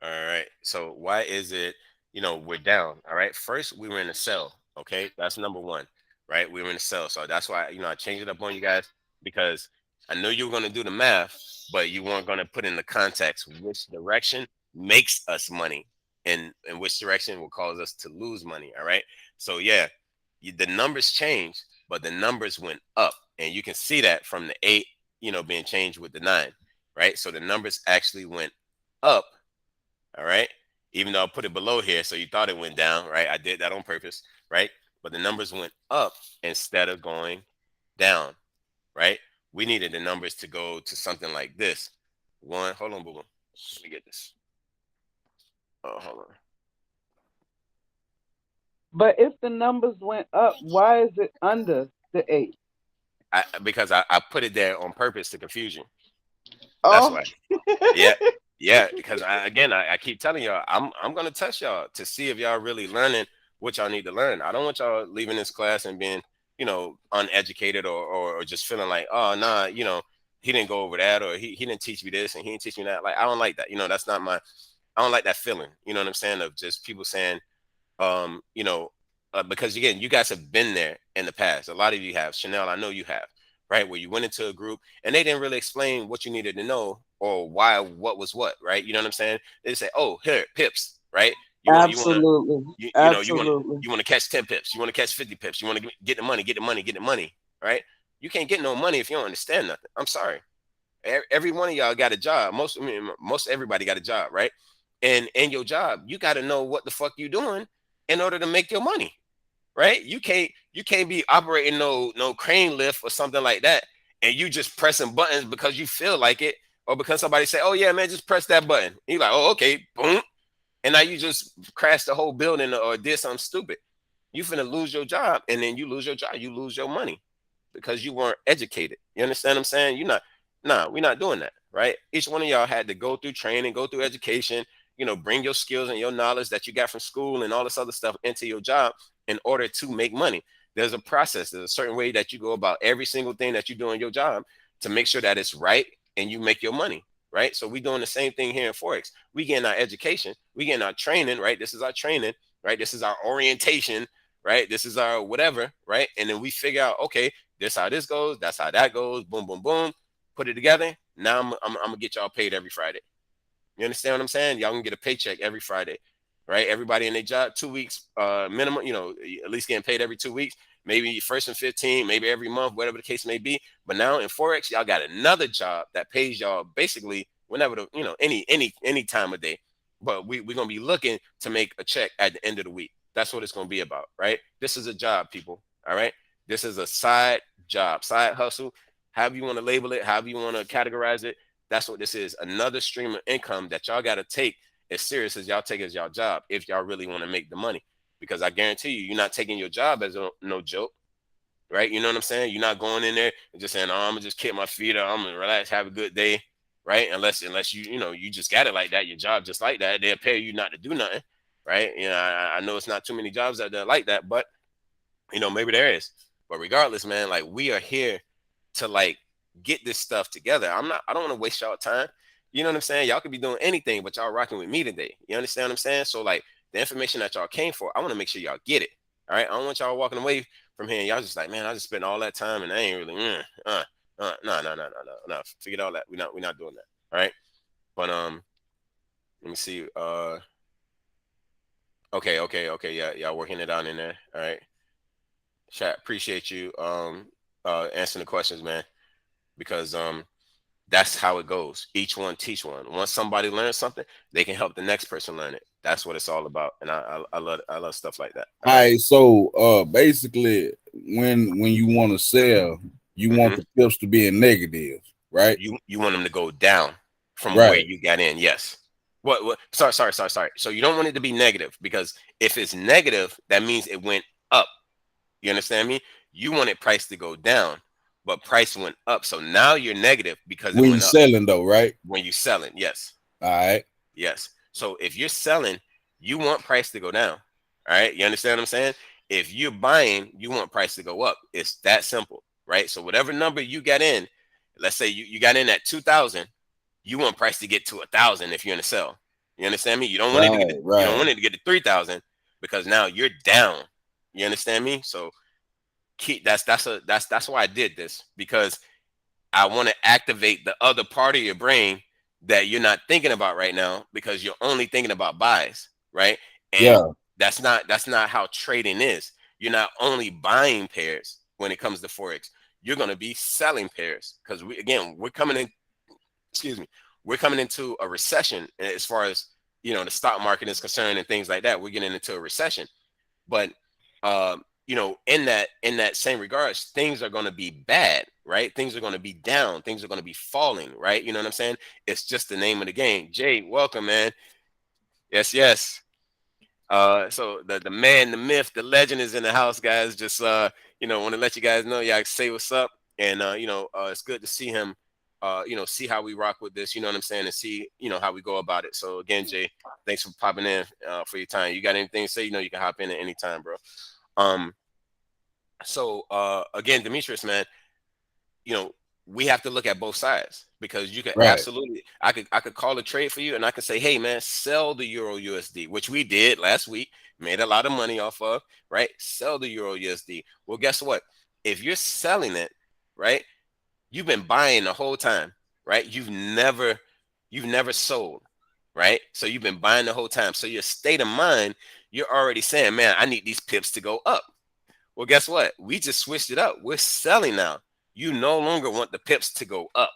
Speaker 2: All right. So why is it, you know, we're down? All right. First, we were in a cell. Okay. That's number one, right? We were in a cell. So that's why, you know, I changed it up on you guys because I knew you were going to do the math, but you weren't going to put in the context which direction makes us money and which direction will cause us to lose money. All right. So, yeah, the numbers changed, but the numbers went up. And you can see that from the 8, you know, being changed with the 9, right? So the numbers actually went up. All right. Even though I put it below here, so you thought it went down, right? I did that on purpose, right? But the numbers went up instead of going down, right? We needed the numbers to go to something like this. Hold on, boo boo. Let me get this. Oh, hold on.
Speaker 6: But if the numbers went up, why is it under the 8?
Speaker 2: Because I put it there on purpose to confuse you. That's why. Yeah, because I keep telling y'all, I'm gonna test y'all to see if y'all really learning what y'all need to learn. I don't want y'all leaving this class and being, you know, uneducated or just feeling like, oh nah, you know, he didn't go over that, or he didn't teach me this and he didn't teach me that. Like, I don't like that. You know, that's not my, I don't like that feeling. You know what I'm saying? Of just people saying, you know, because again, you guys have been there in the past. A lot of you have. Chanel, I know you have, right? Where you went into a group and they didn't really explain what you needed to know or why, what was what, right? You know what I'm saying? They say, oh, here, pips, right?
Speaker 6: Absolutely.
Speaker 2: You
Speaker 6: Absolutely.
Speaker 2: want to catch 10 pips. You want to catch 50 pips. You want to get the money, right? You can't get no money if you don't understand nothing. I'm sorry. Every one of y'all got a job. Most everybody got a job, right? And in your job, you got to know what the fuck you doing in order to make your money, right? You can't be operating no crane lift or something like that, and you just pressing buttons because you feel like it, or because somebody say, "Oh yeah, man, just press that button." You're like, "Oh okay," boom, and now you just crashed the whole building or did something stupid. You finna lose your job, and then you lose your job, you lose your money because you weren't educated. You understand what I'm saying? We're not doing that, right? Each one of y'all had to go through training, go through education, you know, bring your skills and your knowledge that you got from school and all this other stuff into your job in order to make money. There's a process. There's a certain way that you go about every single thing that you do in your job to make sure that it's right and you make your money, right? So we're doing the same thing here in Forex. We getting our education, we getting our training, right? This is our training, right? This is our orientation, right? This is our whatever, right? And then we figure out, okay, this how this goes, that's how that goes, boom, boom, boom, put it together. Now I'm gonna get y'all paid every Friday. You understand what I'm saying? Y'all can get a paycheck every Friday, right? Everybody in their job, 2 weeks minimum, you know, at least getting paid every 2 weeks, maybe first and 15, maybe every month, whatever the case may be. But now in Forex, y'all got another job that pays y'all basically whenever the, you know, any time of day. But we're gonna be looking to make a check at the end of the week. That's what it's gonna be about, right? This is a job, people. All right. This is a side job, side hustle, however you want to label it, however you want to categorize it. That's what this is. Another stream of income that y'all got to take as serious as y'all take as y'all job if y'all really want to make the money. Because I guarantee you, you're not taking your job as no joke, right? You know what I'm saying? You're not going in there and just saying, "Oh, I'm gonna just kick my feet up, I'm gonna relax, have a good day," right? Unless you just got it like that, your job just like that, they'll pay you not to do nothing, right? I know it's not too many jobs out there like that, but maybe there is. But regardless, man, like, we are here to like get this stuff together. I don't want to waste y'all time. You know what I'm saying? Y'all could be doing anything, but y'all rocking with me today. You understand what I'm saying? So like, the information that y'all came for, I want to make sure y'all get it. All right. I don't want y'all walking away from here and y'all just like, man, I just spent all that time and I ain't really no. Forget all that. We're not doing that. All right. But let me see. Okay. Yeah, y'all working it out in there. All right. Chat, appreciate you answering the questions, man. Because that's how it goes. Each one teach one. Once somebody learns something, they can help the next person learn it. That's what it's all about. And I love stuff like that.
Speaker 4: All right. So basically, when you want to sell, you want the pips to be in negative, right?
Speaker 2: You want them to go down from
Speaker 4: Right.
Speaker 2: where you got in. Yes. What? Sorry. So you don't want it to be negative, because if it's negative, that means it went up. You understand me? You want it price to go down, but price went up. So now you're negative because it
Speaker 4: When
Speaker 2: went
Speaker 4: you're
Speaker 2: up.
Speaker 4: selling though, right?
Speaker 2: When you're selling, yes.
Speaker 4: All right.
Speaker 2: Yes. So if you're selling, you want price to go down. All right. You understand what I'm saying? If you're buying, you want price to go up. It's that simple, right? So whatever number you got in, let's say you got in at 2,000, you want price to get to 1,000 if you're in a sell. You understand me? You don't want it to get you don't want it to get to 3,000, because now you're down. You understand me? So that's why I did this, because I want to activate the other part of your brain that you're not thinking about right now, because you're only thinking about buys, right? And that's not how trading is. You're not only buying pairs when it comes to Forex. You're going to be selling pairs, because we're coming in, we're coming into a recession as far as, the stock market is concerned and things like that. We're getting into a recession. But in that same regards, things are going to be bad, right? Things are going to be down. Things are going to be falling, right? You know what I'm saying? It's just the name of the game. Jay, welcome, man. Yes. So the man, the myth, the legend is in the house, guys. Just want to let you guys know, y'all say what's up, and it's good to see him. See how we rock with this. You know what I'm saying, and see how we go about it. So again, Jay, thanks for popping in for your time. You got anything to say? You can hop in at any time, bro. So again, Demetrius, man, we have to look at both sides, because you can absolutely, I could call a trade for you, and I could say, hey man, sell the Euro USD, which we did last week, made a lot of money off of, right? Sell the Euro USD. Well, guess what? If you're selling it, right, you've been buying the whole time, right? You've never sold, right? So you've been buying the whole time. So your state of mind, you're already saying, man, I need these pips to go up. Well, guess what? We just switched it up. We're selling now. You no longer want the pips to go up.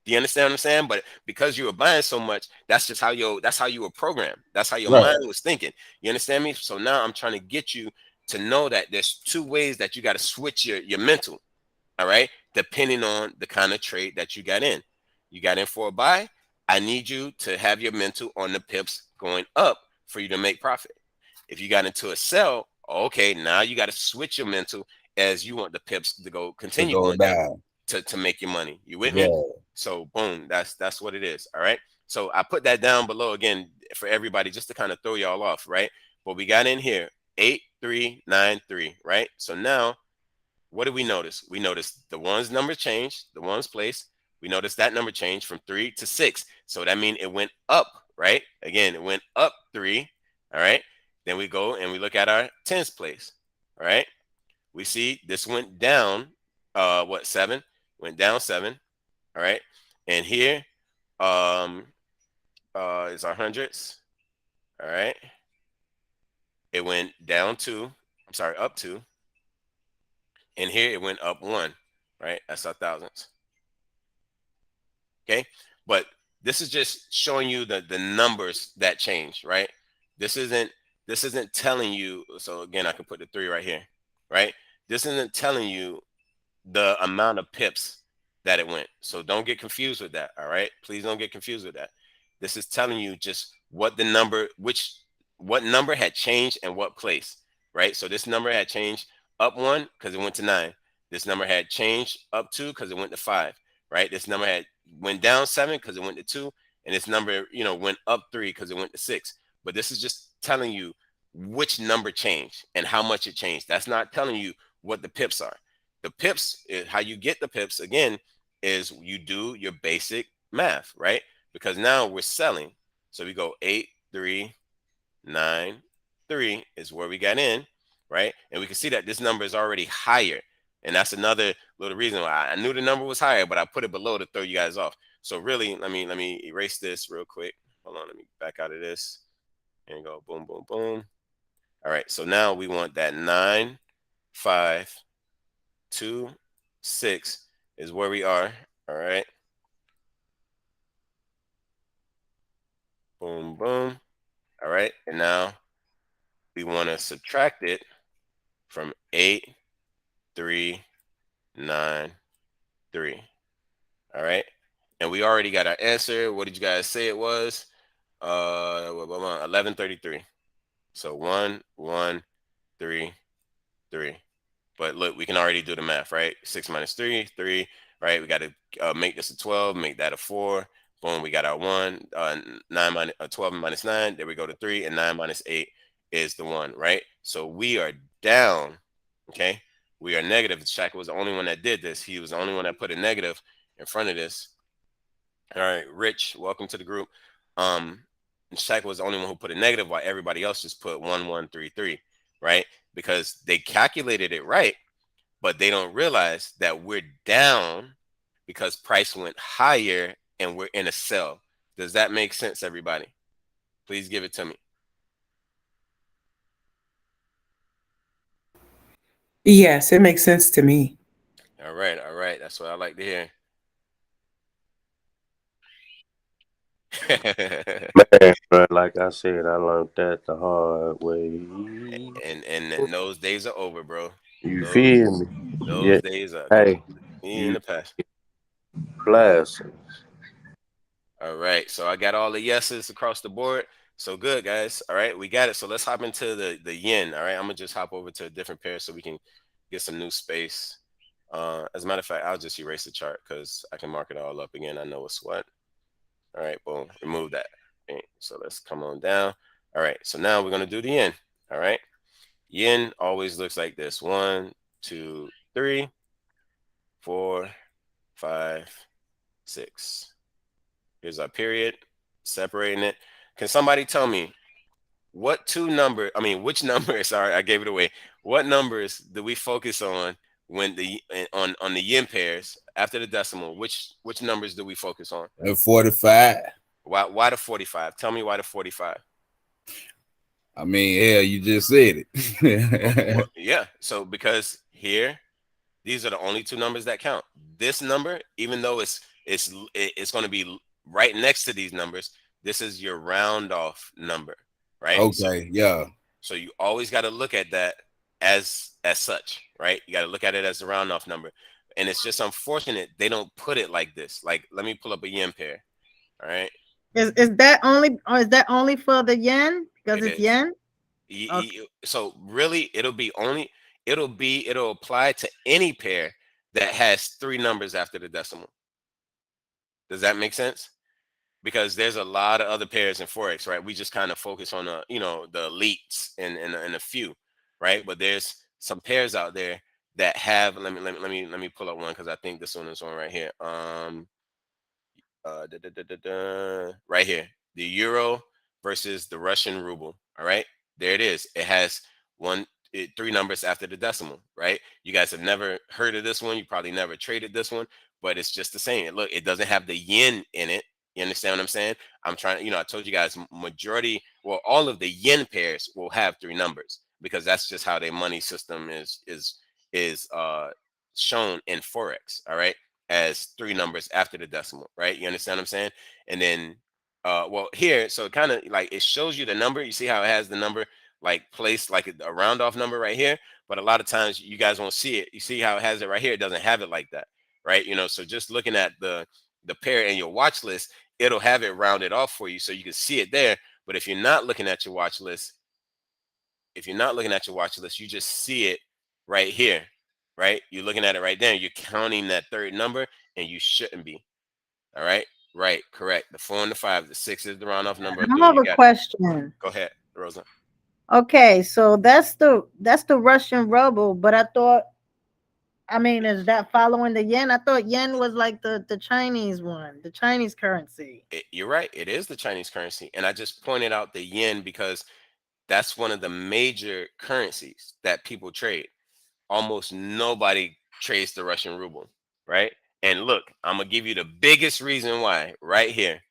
Speaker 2: Do you understand what I'm saying? But because you were buying so much, that's how you were programmed. That's how your mind was thinking. You understand me? So now I'm trying to get you to know that there's two ways that you got to switch your mental. All right. Depending on the kind of trade that you got in. You got in for a buy. I need you to have your mental on the pips going up for you to make profit. If you got into a sell, okay, now you got to switch your mental as you want the pips to continue going down to make your money. You with me? So boom, that's what it is. All right. So I put that down below again for everybody, just to kind of throw y'all off, right? But we got in here 8393, right? So now what did we notice? We noticed the ones number changed, the ones place. We noticed that number changed from 3 to 6. So that means it went up, right? Again, it went up 3. All right. Then we go and we look at our tens place. All right. We see this went down, 7? Went down 7. All right. And here is our hundreds. All right. It went down 2. I'm sorry, up 2. And here it went up 1. Right. That's our thousands. Okay. But this is just showing you the numbers that change, right? This isn't telling you. So again, I can put the 3 right here, right? This isn't telling you the amount of pips that it went. So don't get confused with that. All right. Please don't get confused with that. This is telling you just what the number, what number had changed and what place, right? So this number had changed up 1 because it went to 9. This number had changed up 2 because it went to 5, right? This number had went down 7 because it went to 2, and this number, you know, went up 3 because it went to 6. But this is just telling you which number changed and how much it changed. That's not telling you what the pips are. The pips, how you get the pips, again, is you do your basic math, right? Because now we're selling. So we go 8, 3, 9, 3 is where we got in, right? And we can see that this number is already higher. And that's another little reason why I knew the number was higher, but I put it below to throw you guys off. So really, let me erase this real quick. Hold on, let me back out of this and go boom, boom, boom. All right, so now we want that 9, 5, 2, 6 is where we are. All right. Boom, boom. All right, and now we want to subtract it from 8, 3, 9, 3. All right, and we already got our answer. What did you guys say it was? 1133. So 1, 1, 3, 3. But look, we can already do the math, right? 6 minus 3, 3. Right? We got to make this a 12, make that a 4. Boom, we got our 1. 12 minus 9. There we go to 3, and 9 minus 8 is the 1, right? So we are down. Okay, we are negative. Shaq was the only one that did this. He was the only one that put a negative in front of this. All right, Rich, welcome to the group. Shaq was the only one who put a negative, while everybody else just put 1, 1, 3, 3, right? Because they calculated it right, but they don't realize that we're down because price went higher and we're in a sell. Does that make sense, everybody? Please give it to me.
Speaker 7: Yes, it makes sense to me.
Speaker 2: All right, all right. That's what I like to hear.
Speaker 3: Man, bro, like I said, I learned that the hard way.
Speaker 2: And those days are over, bro.
Speaker 3: You feel me?
Speaker 2: Those days are
Speaker 3: Hey,
Speaker 2: in the past.
Speaker 3: blessings.
Speaker 2: All right, so I got all the yeses across the board. So good, guys. All right, we got it. So let's hop into the yen. All right, I'm gonna just hop over to a different pair so we can get some new space. As a matter of fact, I'll just erase the chart because I can mark it all up again. I know what's what. All right, boom, remove that. Okay, so let's come on down. All right, so now we're gonna do the yen. All right, yen always looks like this: 1, 2, 3, 4, 5, 6. Here's our period, separating it. Can somebody tell me what which numbers, sorry, I gave it away. What numbers do we focus on when on the yen pairs after the decimal? Which numbers do we focus on?
Speaker 4: 45.
Speaker 2: Why the 45? Tell me why the 45.
Speaker 4: I mean, hell, you just said it.
Speaker 2: Well, yeah, so because here, these are the only two numbers that count. This number, even though it's going to be right next to these numbers, this is your round off number, right?
Speaker 4: Okay, yeah.
Speaker 2: So you always got to look at that as such, right? You got to look at it as a round off number. And it's just unfortunate they don't put it like this. Like, let me pull up a yen pair. All right.
Speaker 5: Is that only for the yen? Because it's yen?
Speaker 2: Okay. So really it'll apply to any pair that has 3 numbers after the decimal. Does that make sense? Because there's a lot of other pairs in Forex, right? We just kind of focus on the elites and a few, right? But there's some pairs out there that have. Let me pull up one because I think this one is on right here. Right here, the euro versus the Russian ruble. All right, there it is. It has 3 numbers after the decimal, right? You guys have never heard of this one. You probably never traded this one, but it's just the same. Look, it doesn't have the yen in it. You understand what I'm saying? I'm trying, I told you guys all of the yen pairs will have 3 numbers because that's just how their money system is shown in Forex, all right, as 3 numbers after the decimal, right? You understand what I'm saying? And then, here, so it kind of like it shows you the number. You see how it has the number like placed like a round off number right here, but a lot of times you guys won't see it. You see how it has it right here? It doesn't have it like that, right? So just looking at the pair in your watch list, it'll have it rounded off for you so you can see it there. But if you're not looking at your watch list, you just see it right here, right? You're looking at it right there. You're counting that third number, and you shouldn't be. All right, right, correct. The 4 and the 5, the 6 is the round off number.
Speaker 5: I have a question.
Speaker 2: Go ahead, Rosa.
Speaker 5: Okay, so that's the Russian ruble, but I thought, I mean, is that following the yen? I thought yen was like the Chinese one, the Chinese currency.
Speaker 2: You're right. It is the Chinese currency. And I just pointed out the yen because that's one of the major currencies that people trade. Almost nobody trades the Russian ruble, right? And look, I'm going to give you the biggest reason why right here.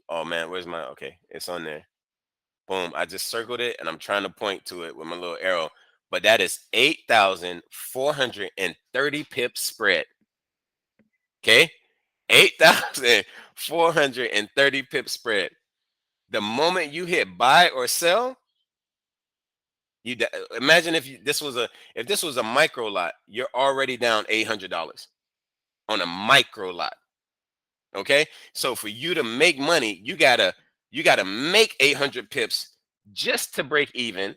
Speaker 2: Oh, man, where's my, okay, it's on there. Boom, I just circled it, and I'm trying to point to it with my little arrow. But that is 8,430 pips spread. Okay, 8,430 pips spread. The moment you hit buy or sell, you imagine if this was a micro lot, you're already down $800 on a micro lot. Okay, so for you to make money, you gotta make 800 pips just to break even,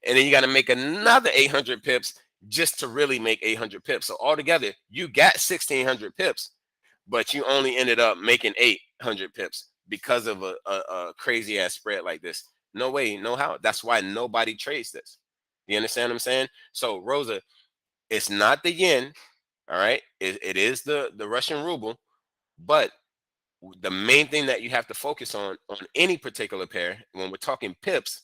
Speaker 2: and then you gotta make another 800 pips just to really make 800 pips. So altogether, you got 1,600 pips, but you only ended up making 800 pips because of a crazy ass spread like this. No way, no how. That's why nobody trades this. You understand what I'm saying? So Rosa, it's not the yen, all right? It is the Russian ruble, but the main thing that you have to focus on any particular pair when we're talking pips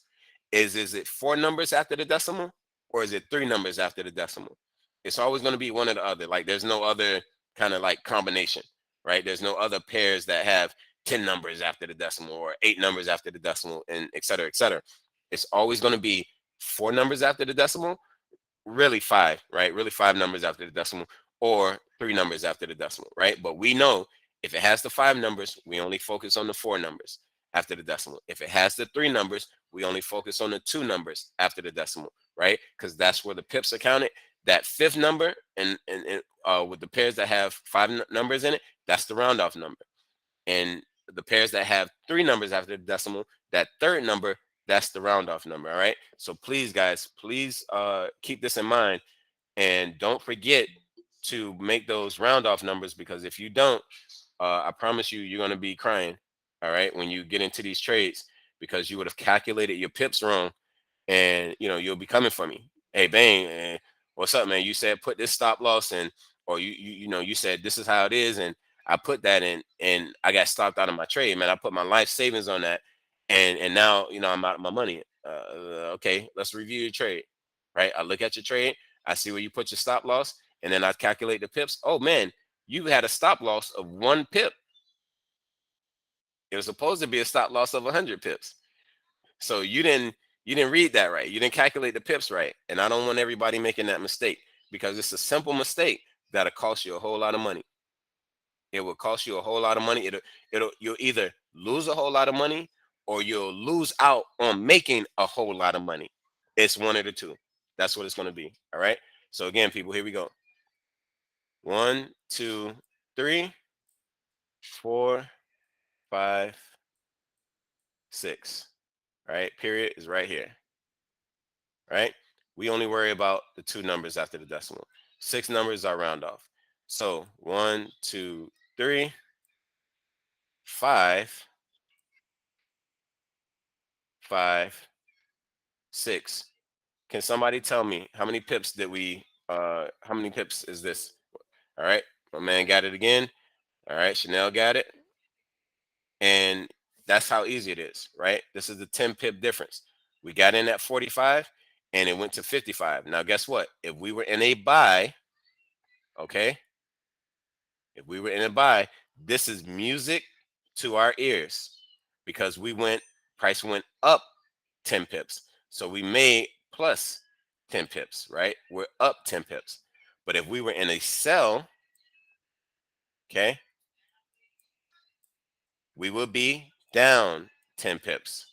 Speaker 2: is it 4 numbers after the decimal, or is it 3 numbers after the decimal? It's always going to be one or the other. Like there's no other kind of like combination, right? There's no other pairs that have 10 numbers after the decimal or 8 numbers after the decimal, and et cetera, et cetera. It's always going to be 4 numbers after the decimal, really 5, right? Really 5 numbers after the decimal, or 3 numbers after the decimal, right? But we know if it has the 5 numbers, we only focus on the 4 numbers after the decimal. If it has the 3 numbers, we only focus on the 2 numbers after the decimal, right? Because that's where the pips are counted. That 5th number and with the pairs that have 5 numbers in it, that's the round off number. And the pairs that have 3 numbers after the decimal, that 3rd number, that's the round off number. All right. So please, guys, please keep this in mind, and don't forget to make those round off numbers, because if you don't, I promise you, you're going to be crying. All right. When you get into these trades, because you would have calculated your pips wrong, and you'll be coming for me. Hey, Bain, what's up, man? You said put this stop loss in, or you said this is how it is, and I put that in, and I got stopped out of my trade, man. I put my life savings on that, and now I'm out of my money. Okay, let's review your trade, right? I look at your trade, I see where you put your stop loss, and then I calculate the pips. Oh man, you had a stop loss of 1 pip. It was supposed to be a stop loss of 100 pips. So you didn't read that right. You didn't calculate the pips right. And I don't want everybody making that mistake, because it's a simple mistake that'll cost you a whole lot of money. It will cost you a whole lot of money. You'll either lose a whole lot of money, or you'll lose out on making a whole lot of money. It's one of the two. That's what it's going to be. All right. So again, people, here we go. 1, 2, 3, 4, 5, 6. All right. Period is right here. Right. We only worry about the 2 numbers after the decimal. 6 numbers are round off. So 1, 2, 3, 5, 5, 6. Can somebody tell me how many pips did we how many pips is this? All right, my man got it again. All right, Chanel got it. And that's how easy it is, right? This is the 10 pip difference. We got in at 45 and it went to 55. Now guess what? If we were in a buy, okay? If we were in a buy, this is music to our ears, because price went up 10 pips. So we made plus 10 pips, right? We're up 10 pips. But if we were in a sell, okay, we would be down 10 pips.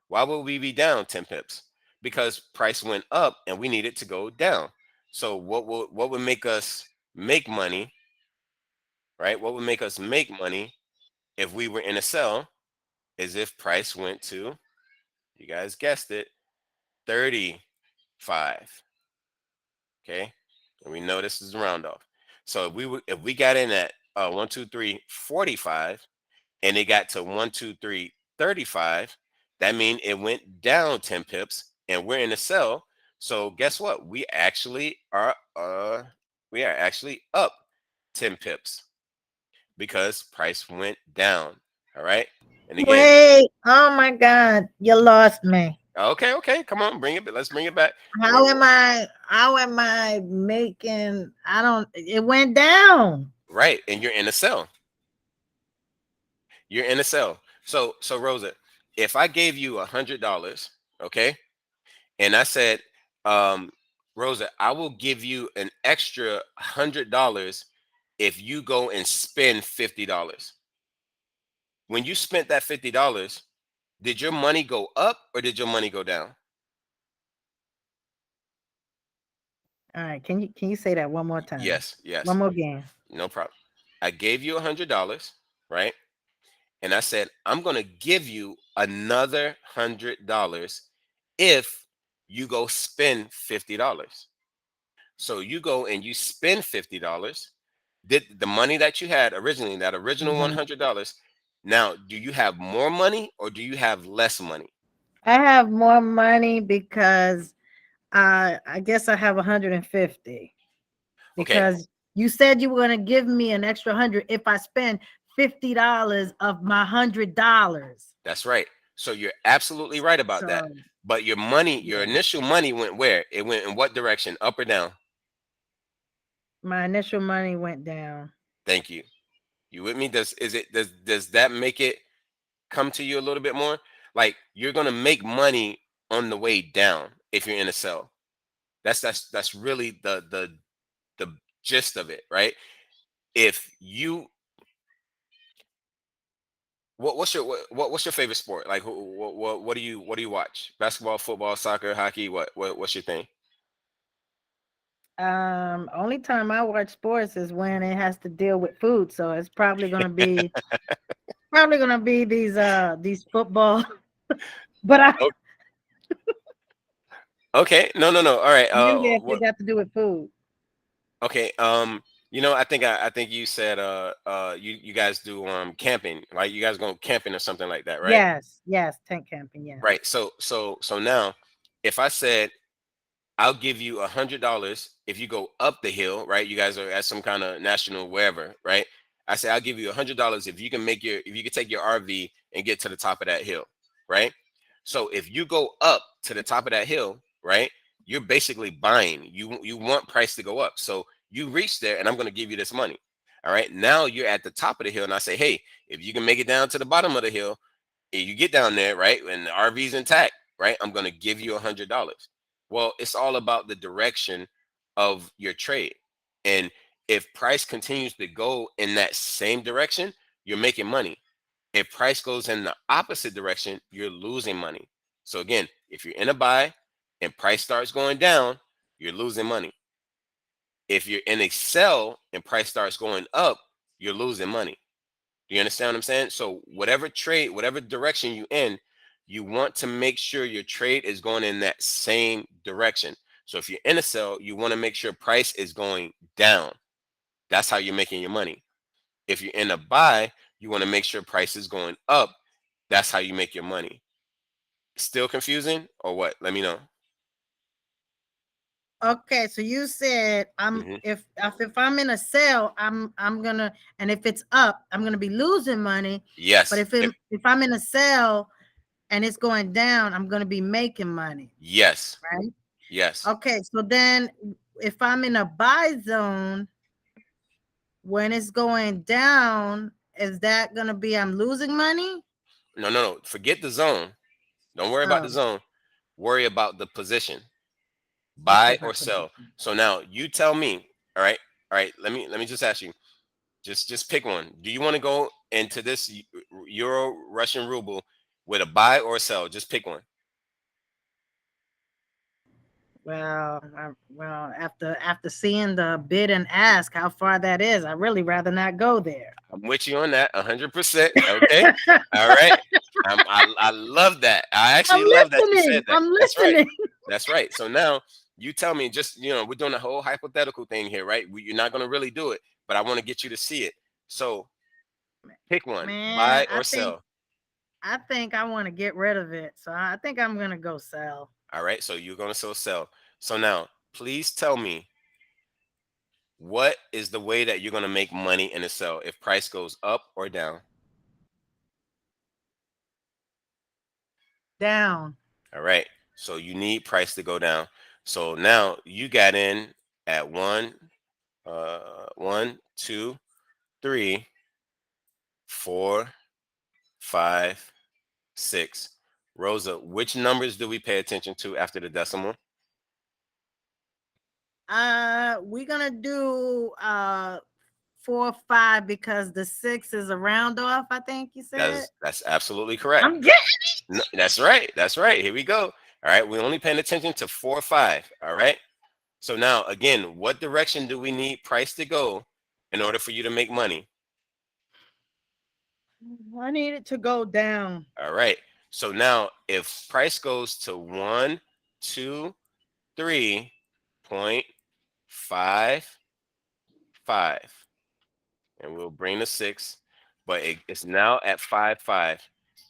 Speaker 2: Why would we be down 10 pips? Because price went up and we need it to go down. So what would make us make money right? What would make us make money if we were in a sell is if price went to, you guys guessed it, 35. Okay, and we know this is a round off. So if we got in at 1, 2, 3, 45, and it got to 1, 2, 3, 35, that means it went down 10 pips, and we're in a sell. So guess what? We are actually up 10 pips because price went down. All right. And again,
Speaker 5: Wait, oh my God, you lost me.
Speaker 2: okay, come on, bring it. Let's bring it back.
Speaker 5: How am I making? I don't. It went down.
Speaker 2: Right, and you're in a sell. You're in a sell. So Rosa, if I gave you $100, okay, and I said, Rosa, I will give you an extra $100 if you go and spend $50. When you spent that $50, did your money go up or did your money go down?
Speaker 5: All right, can you say that one more time?
Speaker 2: Yes.
Speaker 5: One more again.
Speaker 2: No problem. I gave you $100, right? And I said, I'm going to give you another $100 if you go spend $50. So you go and you spend $50. Did the money that you had originally, that original $100, now do you have more money or do you have less money?
Speaker 5: I have more money because I guess I have 150
Speaker 2: Okay.
Speaker 5: because you said you were going to give me an extra 100 if I spend $50 of my $100.
Speaker 2: That's right. So you're absolutely right about that.
Speaker 5: So
Speaker 2: But your money, your
Speaker 5: yeah,
Speaker 2: initial money went where? It went in what direction? Up or down?
Speaker 5: my initial money went down.
Speaker 2: Thank you. You with me? Does that make it come to you a little bit more? Like you're gonna make money on the way down if you're in a sell. That's really the gist of it, right? If you what's your favorite sport? Like what do you watch? Basketball, football, soccer, hockey? What's your thing?
Speaker 5: Only time I watch sports is when it has to deal with food, so it's probably gonna be these football. But I
Speaker 2: Okay, no. All right.
Speaker 5: usually if it got to do with food.
Speaker 2: Okay. I think you said you guys do camping, right? You guys go camping or something like that, right?
Speaker 5: Yes, tent camping, yes.
Speaker 2: Right. So now, if I said I'll give you $100 if you go up the hill, right? You guys are at some kind of national wherever, right? I say I'll give you $100 if you can take your RV and get to the top of that hill, right? So if you go up to the top of that hill, right, you're basically buying. You want price to go up, so you reach there, and I'm going to give you this money. All right. Now you're at the top of the hill, and I say, hey, if you can make it down to the bottom of the hill, if you get down there, right, and the RV's intact, right, I'm going to give you $100. Well, it's all about the direction of your trade. And if price continues to go in that same direction, you're making money. If price goes in the opposite direction, you're losing money. So again, if you're in a buy and price starts going down, you're losing money. If you're in a sell and price starts going up, you're losing money. Do you understand what I'm saying? So whatever trade, whatever direction you in, you want to make sure your trade is going in that same direction. So if you're in a sell, you want to make sure price is going down. That's how you're making your money. If you're in a buy, you want to make sure price is going up. That's how you make your money. Still confusing or what? Let me know.
Speaker 5: Okay, so you said
Speaker 2: Mhm.
Speaker 5: if I'm in a sell, I'm gonna, and if it's up, I'm gonna be losing money.
Speaker 2: Yes.
Speaker 5: But if I'm in a sell and it's going down, I'm gonna be making money.
Speaker 2: Yes.
Speaker 5: Right?
Speaker 2: Yes.
Speaker 5: Okay, so then if I'm in a buy zone when it's going down, is that gonna be I'm losing money?
Speaker 2: No. Forget the zone. Don't worry about the
Speaker 5: Oh,
Speaker 2: zone. Worry about the position.
Speaker 5: okay,
Speaker 2: Buy
Speaker 5: my
Speaker 2: or sell.
Speaker 5: position.
Speaker 2: So now you tell me. All right. All right. Let me just ask you. Just pick one. Do you want to go into this Euro Russian ruble with a buy or a sell? Just pick one.
Speaker 5: Well, after seeing the bid and ask how far that is, I really rather not go there.
Speaker 2: I'm with you on that 100%. Okay. All right. I love that. I
Speaker 5: I'm
Speaker 2: actually love that you
Speaker 5: listening.
Speaker 2: said that.
Speaker 5: I'm
Speaker 2: That's right.
Speaker 5: listening.
Speaker 2: That's right. So now you tell me, just, we're doing a whole hypothetical thing here, right? You're not going to really do it, but I want to get you to see it. So pick one,
Speaker 5: Man,
Speaker 2: buy or sell.
Speaker 5: I think I want to get rid of it. So I think I'm gonna go sell.
Speaker 2: All right. So you're going to sell. So now please tell me, what is the way that you're going to make money in a sell if price goes up or down?
Speaker 5: Down.
Speaker 2: All right. So you need price to go down. So now you got in at 1, 2, 3, 4, 5, 6. Rosa, which numbers do we pay attention to after the decimal?
Speaker 5: We're gonna do 4 or 5 because the 6 is a round off. I think you said.
Speaker 2: That's absolutely correct.
Speaker 5: I'm getting
Speaker 2: No, that's right. That's right. Here we go. All right. We're only paying attention to 4 or 5. All right. So now, again, what direction do we need price to go in order for you to make money?
Speaker 5: I need it to go down.
Speaker 2: All right. So now, if price goes to 1, 2, 3.55, and we'll bring the 6, but it's now at 5.5.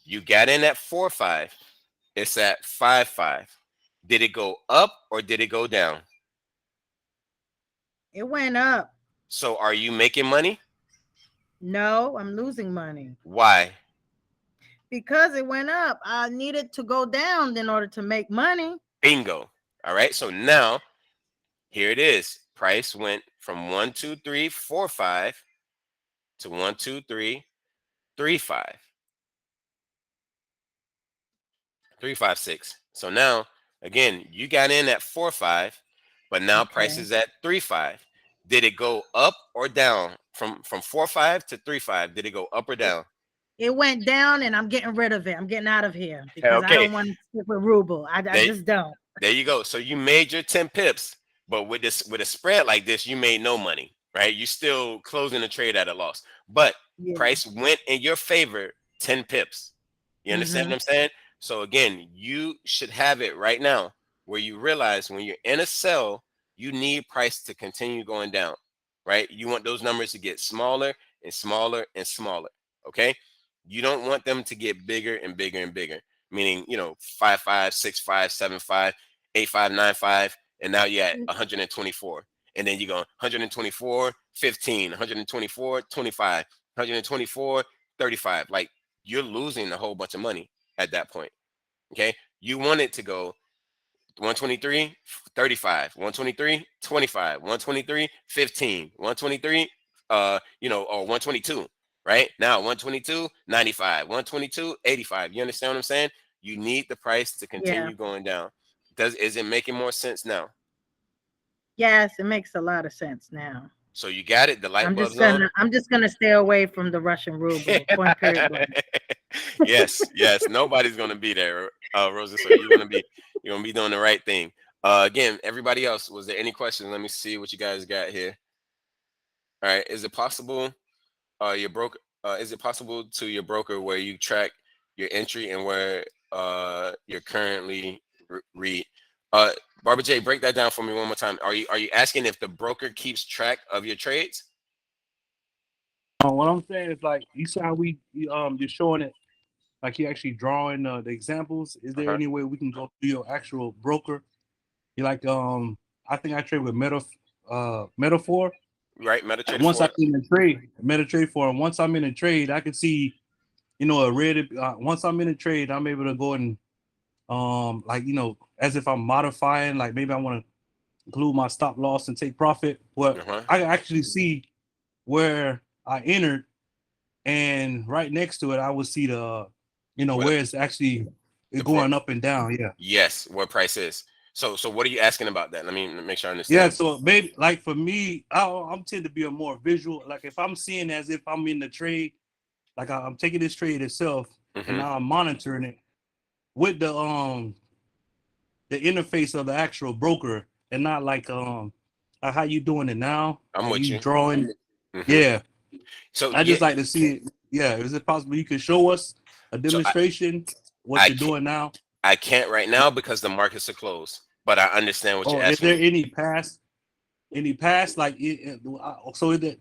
Speaker 2: You got in at 4.5. It's at 5.5. Did it go up or did it go down?
Speaker 5: It went up.
Speaker 2: So are you making money?
Speaker 5: No, I'm losing money.
Speaker 2: Why?
Speaker 5: Because it went up. I needed to go down in order to make money.
Speaker 2: Bingo. All right. So now here it is. Price went from 1, 2, 3, 4, 5 to 1, 2, 3, 3, 5. 3, 5, 6. So now, again, you got in at 4, 5, but now price is at 3, 5. Did it go up or down from 4, 5 to 3, 5? Did it go up or down?
Speaker 5: It went down, and I'm getting rid of it. I'm getting out of here because I don't want to stick with ruble. I just don't.
Speaker 2: There you go. So you made your 10 pips, but with a spread like this, you made no money, right? You still closing the trade at a loss, but price went in your favor 10 pips. You understand what I'm saying? So again, you should have it right now where you realize when you're in a sell, you need price to continue going down, right? You want those numbers to get smaller and smaller and smaller, okay? You don't want them to get bigger and bigger and bigger, meaning, 5, 5, 6, 5, 7, 5, 8, 5, 9, 5, and now you're at 124. And then you go 124, 15, 124, 25, 124, 35. Like, you're losing a whole bunch of money at that point, okay? You want it to go 123, 35, 123, 25, 123, 15, 123, or 122, right? Now 122, 95, 122, 85. You understand what I'm saying? You need the price to continue going down. Is it making more sense now?
Speaker 5: Yes, it makes a lot of sense now.
Speaker 2: So you got it. The light bulb's
Speaker 5: on. I'm just gonna stay away from the Russian ruble. Point period.
Speaker 2: Yes. Nobody's gonna be there, Rosa. So you're gonna be doing the right thing. Again, everybody else, was there any questions? Let me see what you guys got here. All right. Is it possible is it possible to your broker where you track your entry and where you're currently read? Barbara J, break that down for me one more time. Are you asking if the broker keeps track of your trades?
Speaker 8: What I'm saying is, like, you see how you're showing it, like you're actually drawing the examples. Is there any way we can go through your actual broker? You like I think I trade with Metaphor.
Speaker 2: Right, MetaTrader.
Speaker 8: Once I'm in the trade, MetaTrader 4. And once I'm in a trade, I can see, a red. Once I'm in a trade, I'm able to go and as if I'm modifying, like maybe I want to include my stop loss and take profit. But I actually see where I entered, and right next to it, I would see the, where it's actually going up and down. Yeah.
Speaker 2: Yes, where price is. So what are you asking about that? Let me make sure I understand.
Speaker 8: Yeah. So maybe, like, for me, I'm tend to be a more visual. Like, if I'm seeing as if I'm in the trade, like I'm taking this trade itself, and now I'm monitoring it with the the interface of the actual broker and not like how you doing it now.
Speaker 2: I'm
Speaker 8: Are
Speaker 2: with
Speaker 8: you
Speaker 2: you.
Speaker 8: drawing?
Speaker 2: Mhm.
Speaker 8: Yeah.
Speaker 2: So
Speaker 8: I
Speaker 2: yeah,
Speaker 8: just like to see it. Yeah. Is it possible you could show us a
Speaker 2: so
Speaker 8: demonstration what
Speaker 2: I
Speaker 8: you're
Speaker 2: can't
Speaker 8: doing now?
Speaker 2: I can't right now because the markets are closed. But I understand what you're
Speaker 8: Or is
Speaker 2: asking
Speaker 8: there
Speaker 2: me.
Speaker 8: any past like so is it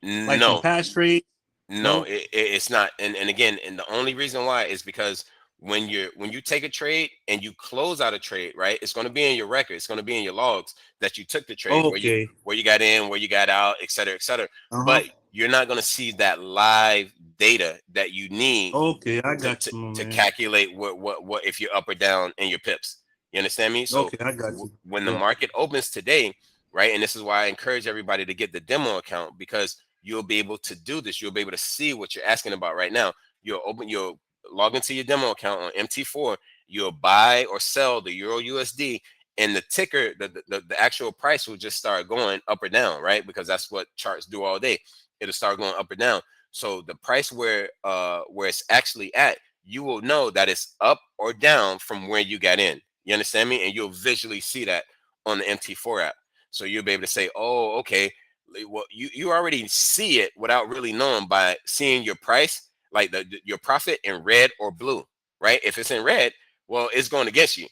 Speaker 8: like from
Speaker 2: No,
Speaker 8: past trades?
Speaker 2: no,
Speaker 8: No.
Speaker 2: it's not. And again, and the only reason why is because when you take a trade and you close out a trade, right? It's going to be in your record. It's going to be in your logs that you took the trade,
Speaker 8: Okay.
Speaker 2: where you got in, where you got out, et cetera, et cetera.
Speaker 8: Uh-huh.
Speaker 2: But you're not going to see that live data that you need
Speaker 8: Okay, I
Speaker 2: to
Speaker 8: got you, my
Speaker 2: to
Speaker 8: man.
Speaker 2: calculate what if you're up or down in your pips. You understand me? So
Speaker 8: Okay, I got you.
Speaker 2: when the
Speaker 8: Yeah.
Speaker 2: market opens today, right? And this is why I encourage everybody to get the demo account, because you'll be able to do this. You'll be able to see what you're asking about right now. You'll log into your demo account on MT4. You'll buy or sell the Euro USD, and the ticker, the actual price will just start going up or down, right? Because that's what charts do all day. It'll start going up or down. So the price where it's actually at, you will know that it's up or down from where you got in. You understand me? And you'll visually see that on the MT4 app. So you'll be able to say, oh, okay, well, you already see it without really knowing by seeing your price, like your profit in red or blue, right? If it's in red, well, it's going against you.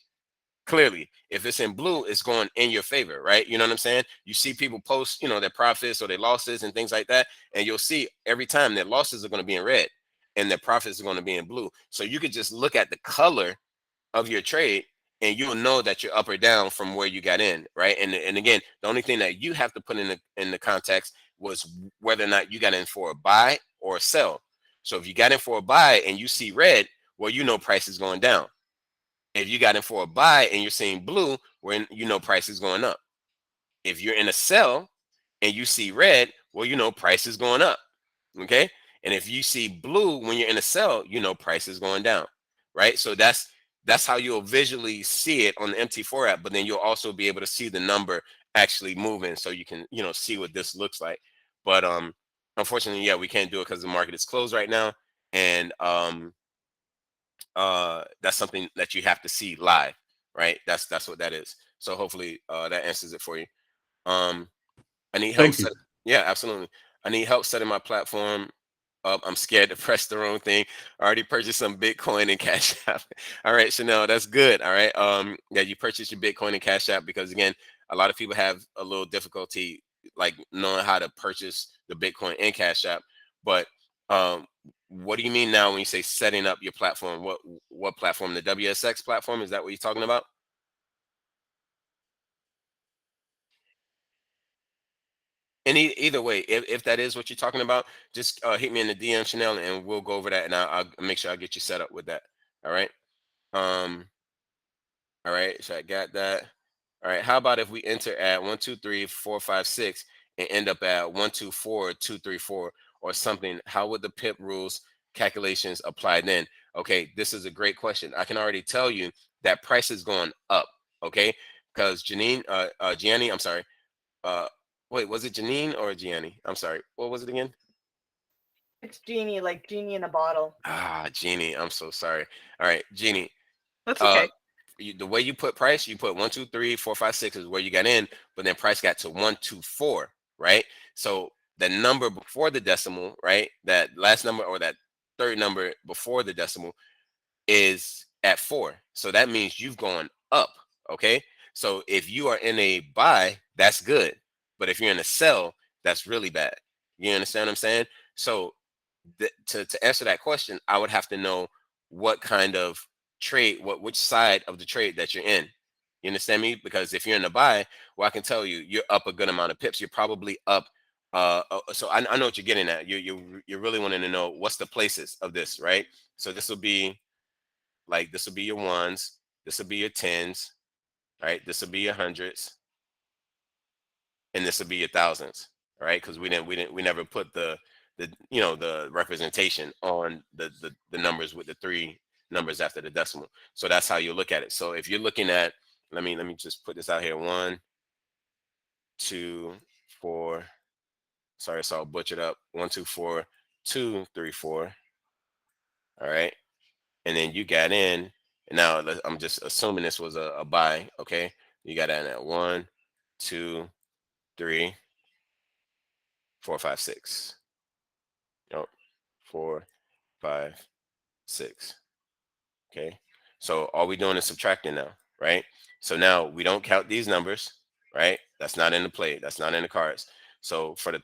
Speaker 2: Clearly, if it's in blue, it's going in your favor, right? You know what I'm saying? You see people post, their profits or their losses and things like that, and you'll see every time their losses are going to be in red and their profits are going to be in blue. So you could just look at the color of your trade and you'll know that you're up or down from where you got in, right? And again, the only thing that you have to put in the context was whether or not you got in for a buy or a sell. So if you got in for a buy and you see red, well, you know price is going down. If you got in for a buy and you're seeing blue, when you know price is going up. If you're in a sell and you see red, well, you know price is going up. Okay. And if you see blue when you're in a sell, you know price is going down. Right. So that's how you'll visually see it on the MT4 app, but then you'll also be able to see the number actually moving so you can, see what this looks like. But unfortunately, yeah, we can't do it because the market is closed right now. And that's something that you have to see live, right? That's what that is. So hopefully that answers it for you. um I need help
Speaker 8: Thank you.
Speaker 2: yeah, absolutely. I need help setting my platform up. I'm scared to press the wrong thing. I already purchased some Bitcoin and Cash App. All right, Chanel, that's good. All right. Yeah, you purchased your Bitcoin and Cash App because again, a lot of people have a little difficulty like knowing how to purchase the Bitcoin and Cash App. But what do you mean now when you say setting up your platform? What platform? The WSX platform? Is that what you're talking about? And either way, if that is what you're talking about, just hit me in the DM, Chanel, and we'll go over that, and I'll make sure I get you set up with that. All right. Um. All right. So I got that. All right. How about if we enter at 1, 2, 3, 4, 5, 6 and end up at 1, 2, 4, 2, 3, 4 or something? How would the PIP rules calculations apply then? Okay. This is a great question. I can already tell you that price is going up. Okay. Because Gianni, I'm sorry. Uh, wait, was it Janine or Gianni? I'm sorry. What was it again?
Speaker 9: It's Genie, like Genie in a bottle.
Speaker 2: Ah, Jeannie. I'm so sorry. All right, Jeannie.
Speaker 9: That's okay.
Speaker 2: The way you put price, you put 1, 2, 3, 4, 5, 6 is where you got in, but then price got to 1, 2, 4, right? So the number before the decimal, right? That last number or that third number before the decimal is at 4. So that means you've gone up. Okay. So if you are in a buy, that's good. But if you're in a sell, that's really bad. You understand what I'm saying? So to answer that question, I would have to know what kind of trade, which side of the trade that you're in. You understand me? Because if you're in a buy, well, I can tell you, you're up a good amount of pips. You're probably up. So I know what you're getting at. You're really wanting to know what's the places of this, right? So this will be your ones. This will be your tens, right? This will be your hundreds, and this will be your thousands, right? Because we never put the the representation on the numbers with the 3 numbers after the decimal. So that's how you look at it. So if you're looking at, let me just put this out here. 1, 2, 4. Sorry, so I'll butcher it up. 1, 2, 4, 2, 3, 4. All right, and then you got in And now I'm just assuming this was a buy. Okay, you got that at 1, 2, 3, 4, 5, 6. Nope. 4, 5, 6. Okay. So all we doing is subtracting now, right? So now we don't count these numbers, right? That's not in the play. That's not in the cards. So for the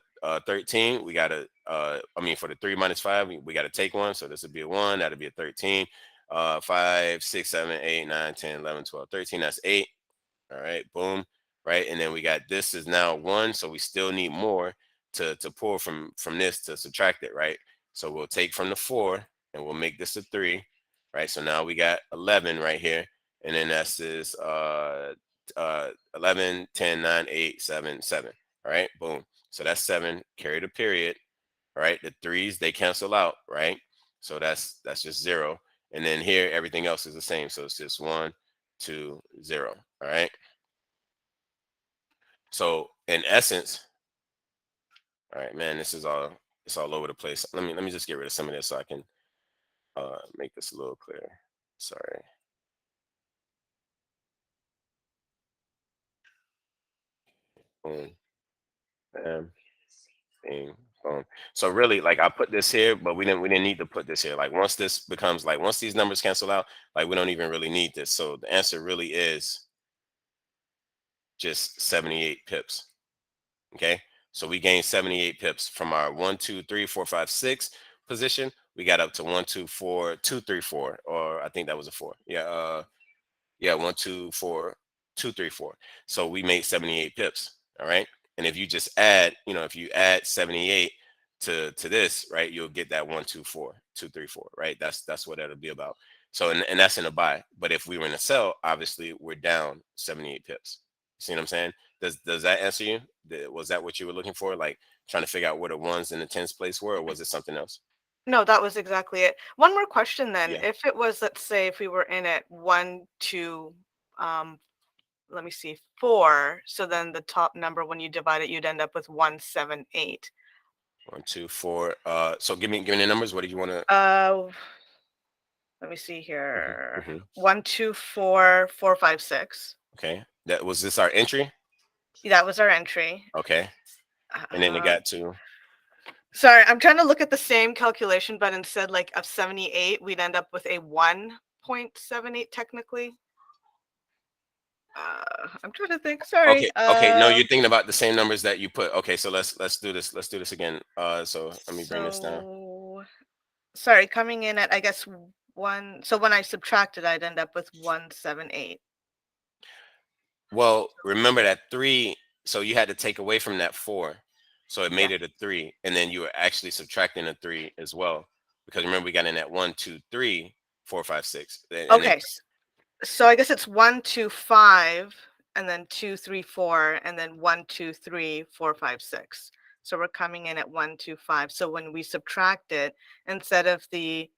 Speaker 2: 13, we got to, for the 3 minus 5, we got to take one. So this would be a 1. That'll be a 13. 5, 6, 7, 8, 9, 10, 11, 12, 13. That's 8. All right. Boom. Right. And then we got this is now 1. So we still need more to pull from this to subtract it, right? So we'll take from the 4 and we'll make this a 3. Right. So now we got 11 right here. And then that's this 11, 10, 9, 8, 7, 7. All right. Boom. So that's 7. Carry the period. All right. The 3s, they cancel out. Right. So that's just 0. And then here, everything else is the same. So it's just 1, 2, 0. All right. So in essence, all right, man, it's all over the place. Let me just get rid of some of this so I can make this a little clearer. Sorry. Boom. Bam. Bing. Boom. So really, like I put this here, but we didn't need to put this here. Like once this becomes like once these numbers cancel out, like we don't even really need this. So the answer really is just 78 pips. Okay. So we gained 78 pips from our 1, 2, 3, 4, 5, 6 position. We got up to 1, 2, 4, 2, 3, 4, or I think that was a 4. Yeah. 1, 2, 4, 2, 3, 4. So we made 78 pips. All right. And if you just add, if you add 78 to this, right, you'll get that 1, 2, 4, 2, 3, 4. Right. That's what that'll be about. So and that's in a buy. But if we were in a sell, obviously we're down 78 pips. See what I'm saying? Does that answer you? Was that what you were looking for? Like trying to figure out where the 1s and the 10s place were, or was it something else?
Speaker 9: No, that was exactly it. One more question then.
Speaker 2: Yeah.
Speaker 9: If it was, let's say, if we were in at 1, 2, let me see, 4. So then the top number, when you divide it, you'd end up with 178.
Speaker 2: 1, 2, 4. So give me the numbers. What do you want to?
Speaker 9: Let me see here.
Speaker 2: Mhm.
Speaker 9: 1, 2, 4, 4, 5, 6.
Speaker 2: Okay. That was this our entry?
Speaker 9: That was our entry.
Speaker 2: Okay. And then it got to.
Speaker 9: Sorry, I'm trying to look at the same calculation, but instead like of 78, we'd end up with a 1.78 technically. I'm trying to think. Sorry.
Speaker 2: Okay. No, you're thinking about the same numbers that you put. Okay, so let's do this. Let's do this again. So let me bring this down.
Speaker 9: Sorry, coming in at I guess 1. So when I subtracted, I'd end up with 178.
Speaker 2: Well, remember that 3. So you had to take away from that 4. So it made it a 3. And then you were actually subtracting a 3 as well. Because remember, we got in at 1, 2, 3, 4, 5, 6.
Speaker 9: Okay. So I guess it's 1, 2, 5, and then 2, 3, 4, and then 1, 2, 3, 4, 5, 6. So we're coming in at 1, 2, 5. So when we subtract it, instead of the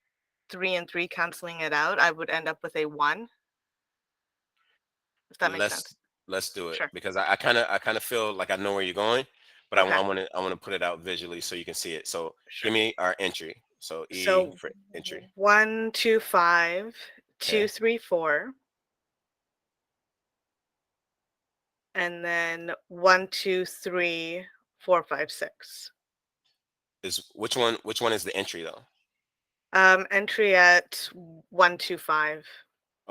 Speaker 9: 3 and 3 canceling it out, I would end up with a 1. If that makes sense.
Speaker 2: Let's do it.
Speaker 9: Sure.
Speaker 2: Because I kind of feel like I know where you're going, but I want to put it out visually so you can see it. So give me our entry. So E for entry.
Speaker 9: 1, 2, 5, 2, 3, 4. And then 1, 2, 3, 4, 5, 6.
Speaker 2: Is which one is the entry though?
Speaker 9: Entry at 1, 2, 5.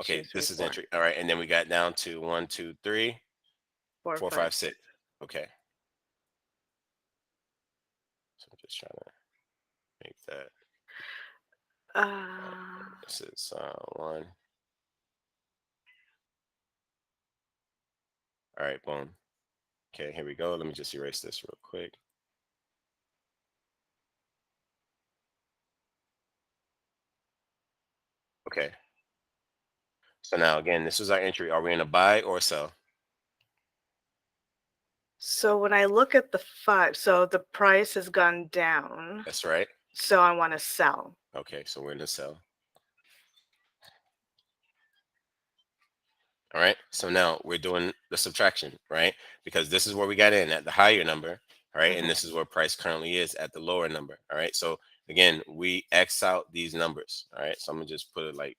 Speaker 2: Okay,
Speaker 9: 2, 3,
Speaker 2: this is
Speaker 9: 4.
Speaker 2: entry. All right, and then we got down to 1, 2, 3, 4, 5, 6. Okay. So I'm just trying to make that. This is 1. All right, boom. Okay, here we go. Let me just erase this real quick. Okay. So now again, this is our entry. Are we in a buy or sell?
Speaker 9: So when I look at the 5, so the price has gone down.
Speaker 2: That's right.
Speaker 9: So I want to sell.
Speaker 2: Okay, so we're in the sell. All right. So now we're doing the subtraction, right? Because this is where we got in at the higher number, all right? And this is where price currently is at the lower number, all right? So again, we X out these numbers, all right? So I'm gonna just put it like,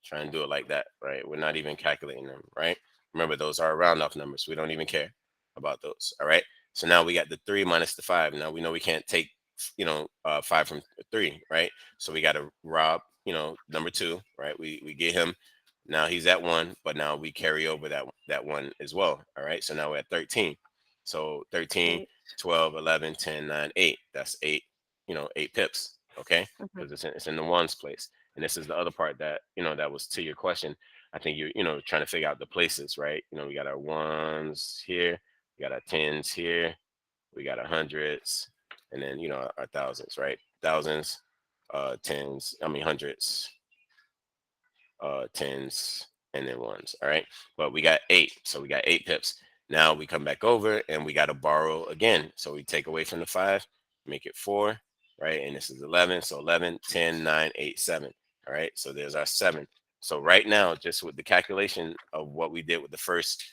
Speaker 2: Try and do it like that, right? We're not even calculating them, right? Remember, those are round off numbers. We don't even care about those, all right? So now we got the 3 minus the 5. Now we know we can't take, 5 from 3, right? So we got to rob, number 2, right? We get him. Now he's at 1, but now we carry over that 1 as well, all right? So now we're at 13. So 13,
Speaker 9: 8.
Speaker 2: 12, 11, 10, 9, 8. That's 8, 8 pips, okay?
Speaker 9: Mhm.
Speaker 2: Because it's in the ones place. And this is the other part that that was to your question. I think you're trying to figure out the places, right? We got our ones here, we got our tens here, we got our hundreds, and then our thousands, right? Thousands, tens, I mean hundreds, tens, and then ones. All right. But we got 8. So we got 8 pips. Now we come back over and we got to borrow again. So we take away from the 5, make it 4, right? And this is 11. So 11, 10, 9, 8, 7. All right. So there's our 7. So right now, just with the calculation of what we did with the first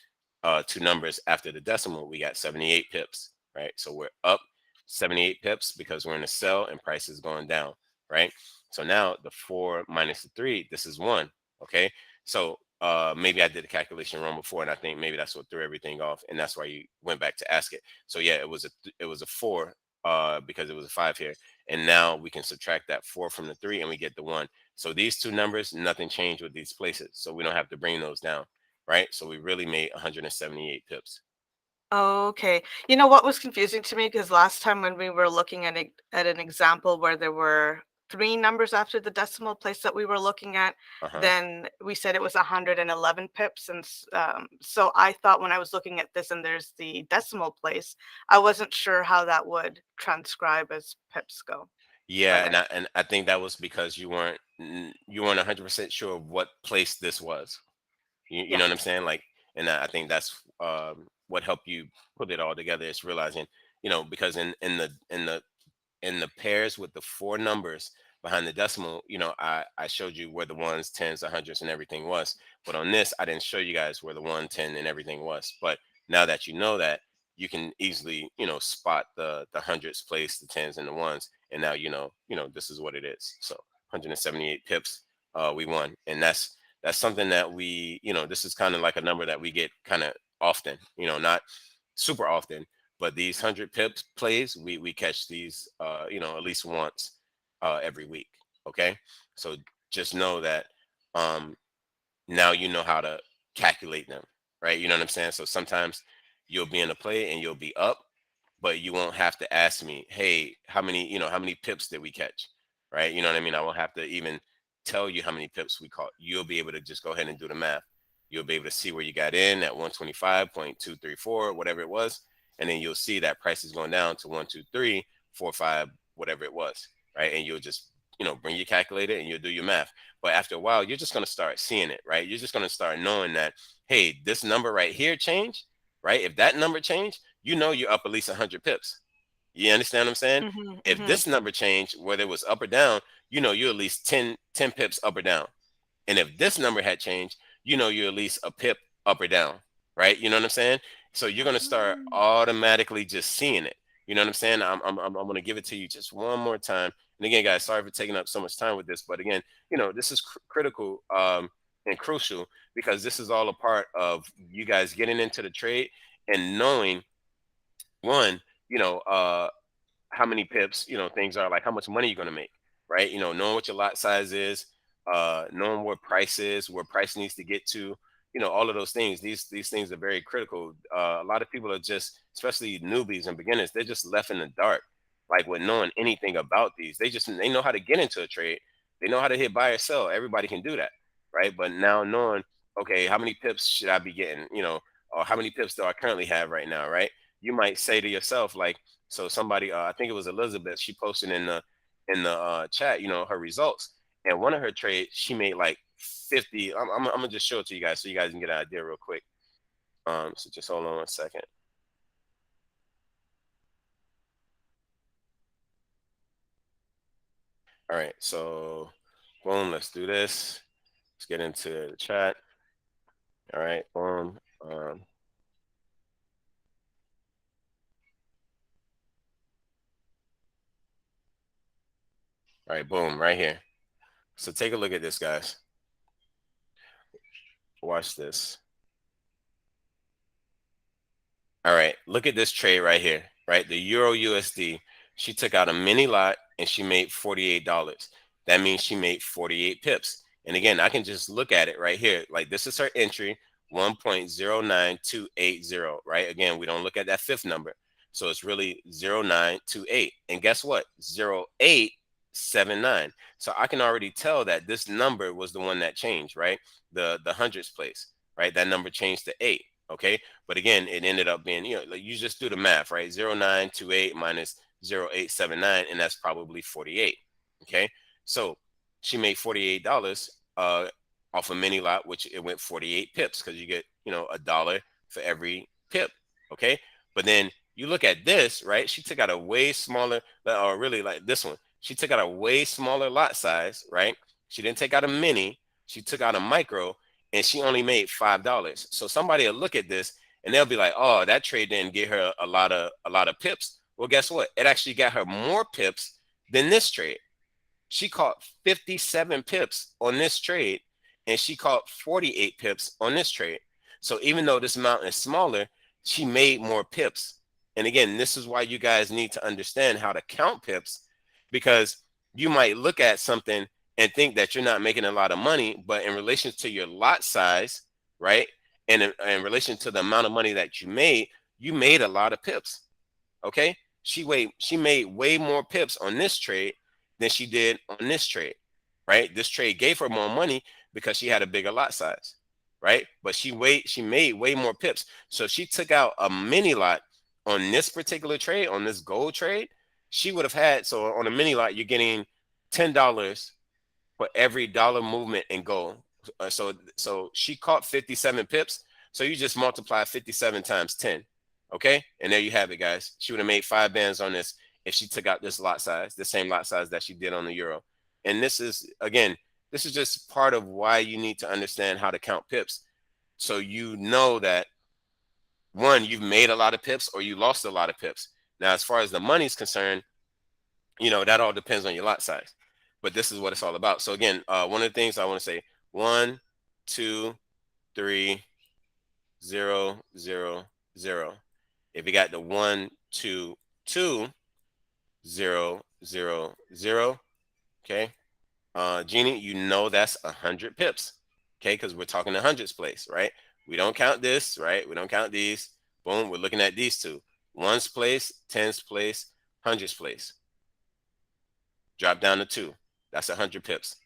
Speaker 2: 2 numbers after the decimal, we got 78 pips, right? So we're up 78 pips because we're in a sell and price is going down, right? So now the 4 minus the 3, this is 1. Okay. So maybe I did the calculation wrong before, and I think maybe that's what threw everything off, and that's why you went back to ask it. So yeah, it was a 4 because it was a 5 here, and now we can subtract that 4 from the 3, and we get the 1. So these 2 numbers, nothing changed with these places, so we don't have to bring those down, right? So we really made 178 pips.
Speaker 9: Okay. You know what was confusing to me? Because last time when we were looking at an example where there were 3 numbers after the decimal place that we were looking at, then we said it was 111 pips. And so I thought when I was looking at this and there's the decimal place, I wasn't sure how that would transcribe as pips go.
Speaker 2: Yeah,
Speaker 9: But
Speaker 2: and I think that was because you weren't 100% sure of what place this was. You
Speaker 9: yeah.
Speaker 2: know what I'm saying? Like, and I think that's what helped you put it all together is realizing, because in the pairs with the 4 numbers behind the decimal, I showed you where the ones, tens, the hundreds, and everything was. But on this, I didn't show you guys where the 1, 10, and everything was. But now that you know that, you can easily, spot the hundreds place, the tens, and the ones, and now this is what it is. So 178 pips, we won, and that's something that this is kind of like a number that we get kind of often, not super often, but these 100 pips plays, we catch these, at least once every week. Okay. So just know that now you know how to calculate them, right? You know what I'm saying? So sometimes you'll be in a play and you'll be up, but you won't have to ask me, hey, how many pips did we catch? Right? You know what I mean? I won't have to even tell you how many pips we caught. You'll be able to just go ahead and do the math. You'll be able to see where you got in at 125.234, whatever it was. And then you'll see that price is going down to 123.45, whatever it was. Right. And you'll just, bring your calculator and you'll do your math. But after a while, you're just going to start seeing it, right? You're just going to start knowing that, hey, this number right here changed, right? If that number changed, you're up at least 100 pips. You understand what I'm saying? If this number changed, whether it was up or down, you're at least 10 pips up or down. And if this number had changed, you're at least a pip up or down, right? You know what I'm saying? So you're going to start automatically just seeing it. You know what I'm saying? I'm going to give it to you just one more time. And again, guys, sorry for taking up so much time with this, but again, this is critical and crucial because this is all a part of you guys getting into the trade and knowing one, how many pips, things are, like how much money you're going to make, right? Knowing what your lot size is, knowing where price needs to get to, all of those things. These things are very critical. A lot of people are just, especially newbies and beginners, they're just left in the dark, like with knowing anything about these. They know how to get into a trade. They know how to hit buy or sell. Everybody can do that, right? But now knowing, okay, how many pips should I be getting, or how many pips do I currently have right now, right? You might say to yourself, like, so somebody, I think it was Elizabeth, she posted in the chat, her results, and one of her trades, she made like 50. I'm gonna just show it to you guys so you guys can get an idea real quick. So just hold on one second. All right, so boom, let's do this. Let's get into the chat. All right, boom. All right, boom, right here. So take a look at this, guys. watch this. All right, look at this trade right here, right? The Euro USD. She took out a mini lot and she made $48. That means she made 48 pips. And again, I can just look at it right here. Like this is her entry, 1.09280, right? Again, we don't look at that fifth number. So it's really 0928. And guess what? 0879. So I can already tell that this number was the one that changed, right? The hundreds place, right? That number changed to 8. Okay, but again, it ended up being, you know, like you just do the math, right? 0928 minus 0879, and that's probably 48. Okay, so she made $48 off a mini lot, which it went 48 pips because you get, you know, $1 for every pip. Okay, but then you look at this, right? She took out a way smaller, or really like this one, she took out a way smaller lot size, right? She didn't take out a mini, she took out a micro, and she only made $5. So somebody will look at this and they'll be like, oh, that trade didn't get her a lot of pips. Well, guess what? It actually got her more pips than this trade. She caught 57 pips on this trade, and she caught 48 pips on this trade. So even though this amount is smaller, she made more pips. And again, this is why you guys need to understand how to count pips, because you might look at something and think that you're not making a lot of money, but in relation to your lot size, right? And in relation to the amount of money that you made a lot of pips. Okay. She made way more pips on this trade than she did on this trade, right? This trade gave her more money because she had a bigger lot size, right? But she made way more pips. So she took out a mini lot on this particular trade, on this gold trade. She would have had, so on a mini lot, you're getting $10 for every dollar movement in gold. So she caught 57 pips. So you just multiply 57 times 10. Okay. And there you have it, guys. She would have made 5 bands on this if she took out this lot size, the same lot size that she did on the euro. And this is, again, this is just part of why you need to understand how to count pips. So you know that, one, you've made a lot of pips or you lost a lot of pips. Now, as far as the money's concerned, you know, that all depends on your lot size. But this is what it's all about. So again, one of the things I want to say, 1, 2, 3, 0, 0, 0. If you got the 1, 2, 2, 0, 0, 0, okay. Jeannie, you know that's 100 pips, okay, because we're talking the hundreds place, right? We don't count this, right? We don't count these. Boom, we're looking at these two. Ones place, tens place, hundreds place. Drop down to 2. That's 100 pips.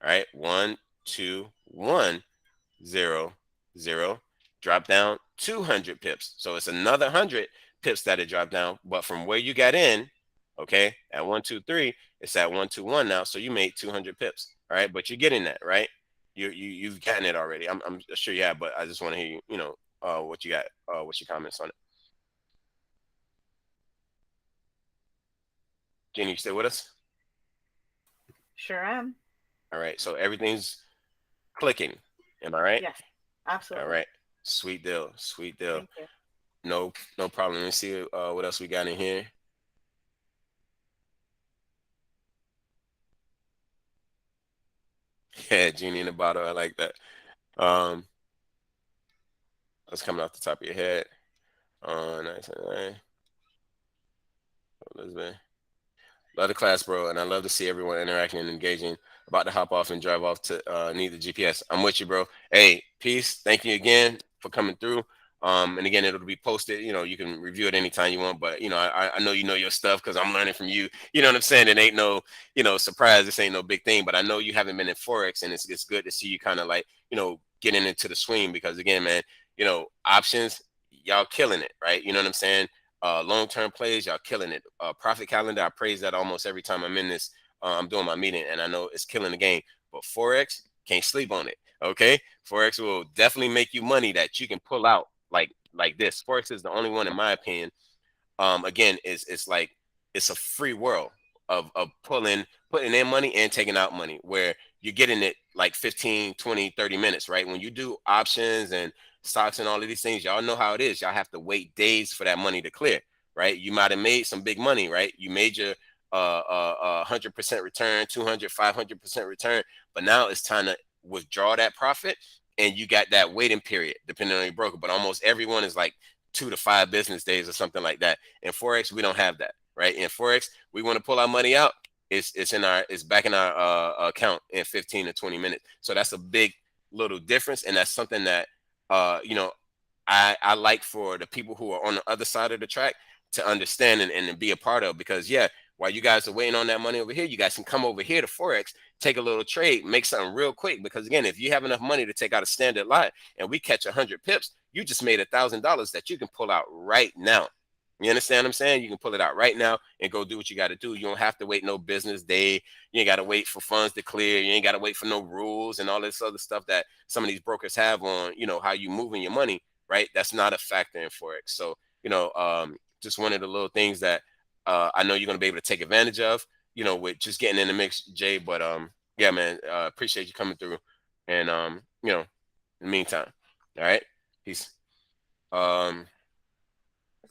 Speaker 2: All right. 1, 2, 1, 0, 0. Drop down 200 pips. So it's another 100 pips that it dropped down. But from where you got in, okay, at 1, 2, 3, it's at 1, 2, 1 now. So you made 200 pips. All right. But you're getting that, right? You've gotten it already. I'm sure you have, but I just want to hear you, what you got, what's your comments on it? Jenny, you stay with us?
Speaker 9: Sure am.
Speaker 2: All right. So everything's clicking. Am I right?
Speaker 9: Yes, absolutely.
Speaker 2: All right. Sweet deal. Sweet deal.
Speaker 9: Thank you.
Speaker 2: No problem. Let me see what else we got in here. Yeah, genie in the bottle. I like that. That's coming off the top of your head. Nice. Elizabeth. Love the class, bro, and I love to see everyone interacting and engaging. About to hop off and drive off to need the GPS. I'm with you, bro. Hey, peace. Thank you again for coming through. And again, it'll be posted. You know, you can review it anytime you want. But I know you know your stuff because I'm learning from you. You know what I'm saying? It ain't no surprise. This ain't no big thing. But I know you haven't been in Forex, and it's good to see you kind of like getting into the swing because again, man, options, y'all killing it, right? You know what I'm saying? Long-term plays, y'all killing it. Profit calendar, I praise that almost every time I'm in this. I'm doing my meeting, and I know it's killing the game. But Forex, can't sleep on it. Okay, Forex will definitely make you money that you can pull out like this. Forex is the only one, in my opinion. Again, it's like it's a free world of putting in money and taking out money, where you're getting it like 15, 20, 30 minutes, right? When you do options and stocks and all of these things, y'all know how it is. Y'all have to wait days for that money to clear, right? You might have made some big money, right? You made your 100% return, 200, 500% return, but now it's time to withdraw that profit and you got that waiting period depending on your broker, but almost everyone is like 2 to 5 business days or something like that. In Forex, we don't have that, right? In Forex, we want to pull our money out, it's back in our account in 15 to 20 minutes. So that's a big little difference, and that's something that you know, I like for the people who are on the other side of the track to understand and be a part of, because yeah, while you guys are waiting on that money over here, you guys can come over here to Forex, take a little trade, make something real quick. Because again, if you have enough money to take out a standard lot and we catch 100 pips, you just made $1,000 that you can pull out right now. You understand what I'm saying? You can pull it out right now and go do what you got to do. You don't have to wait no business day. You ain't got to wait for funds to clear. You ain't got to wait for no rules and all this other stuff that some of these brokers have on, you know, how you moving your money, right? That's not a factor in Forex. So, you know, just one of the little things that I know you're going to be able to take advantage of, you know, with just getting in the mix, Jay. But yeah, man, appreciate you coming through. And, you know, in the meantime, all right, peace.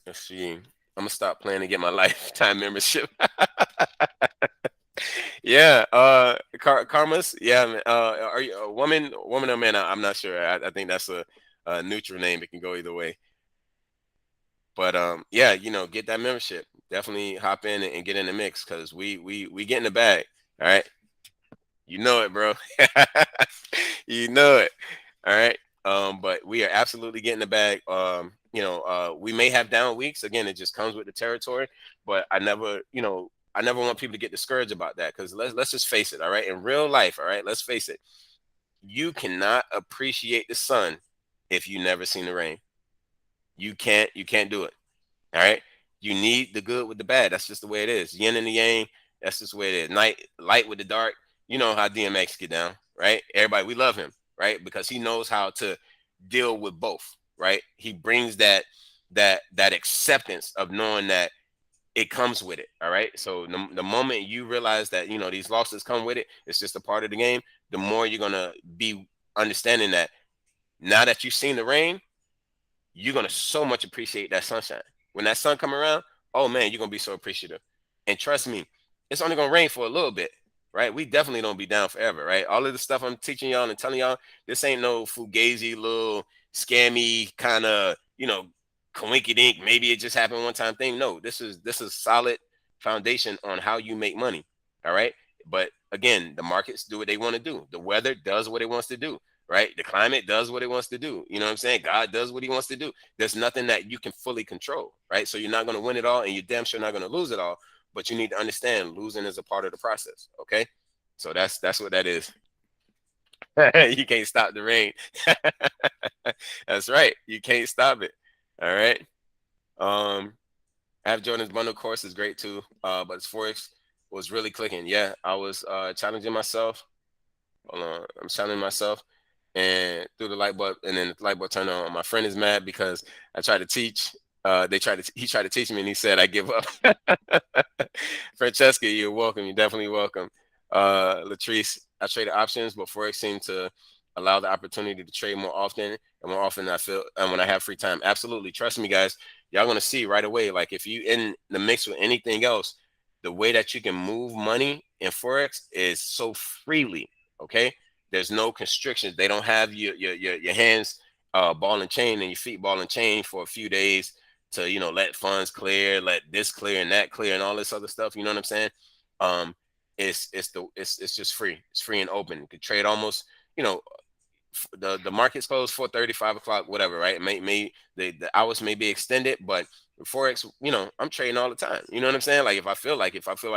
Speaker 2: Let's see. I'm going to stop playing to get my lifetime membership. Yeah. Karmas. Yeah. Man. Are you a woman or man? I'm not sure. I think that's a neutral name. It can go either way. But yeah, you know, get that membership. Definitely hop in and get in the mix, because we get in the bag. All right. You know it, bro. You know it. All right. But we are absolutely getting the bag. You know, we may have down weeks. Again, it just comes with the territory. But I never want people to get discouraged about that, because let's just face it. All right. In real life, all right, let's face it. You cannot appreciate the sun if you never seen the rain. You can't do it. All right. You need the good with the bad. That's just the way it is. Yin and the yang. That's just the way it is. Light with the dark. You know how DMX get down, right? Everybody, we love him, right? Because he knows how to deal with both, right? He brings that acceptance of knowing that it comes with it. All right. So the moment you realize that, you know, these losses come with it, it's just a part of the game. The more you're gonna be understanding that now that you've seen the rain, you're gonna so much appreciate that sunshine. When that sun come around, oh man, you're gonna be so appreciative. And trust me, it's only gonna rain for a little bit, right? We definitely don't be down forever, right? All of the stuff I'm teaching y'all and telling y'all, this ain't no fugazi little scammy kind of, you know, coinky dink, maybe it just happened one time thing. No, this is solid foundation on how you make money. All right. But again, the markets do what they want to do. The weather does what it wants to do. Right? The climate does what it wants to do. You know what I'm saying? God does what he wants to do. There's nothing that you can fully control, right? So you're not going to win it all, and you're damn sure not going to lose it all, but you need to understand losing is a part of the process. Okay. So that's what that is. You can't stop the rain. That's right. You can't stop it. All right. Have Jordan's bundle course is great too. But it's Forex was really clicking. Yeah. I was challenging myself. Hold on. I'm challenging myself. And threw the light bulb, and then the light bulb turned on. My friend is mad because I tried to teach. He tried to teach me, and he said I give up. Francesca, you're welcome. You're definitely welcome. Latrice, I traded options, but Forex seemed to allow the opportunity to trade more often, and more often I feel when I have free time. Absolutely, trust me, guys. Y'all gonna see right away. Like if you in the mix with anything else, the way that you can move money in Forex is so freely. Okay. There's no constrictions. They don't have your hands ball and chain and your feet ball and chain for a few days to, you know, let funds clear, let this clear and that clear and all this other stuff. You know what I'm saying? It's just free. It's free and open. You can trade almost, you know, the market's closed 4:30, 5 o'clock, whatever, right? The hours may be extended, but Forex, you know, I'm trading all the time. You know what I'm saying? Like if I feel like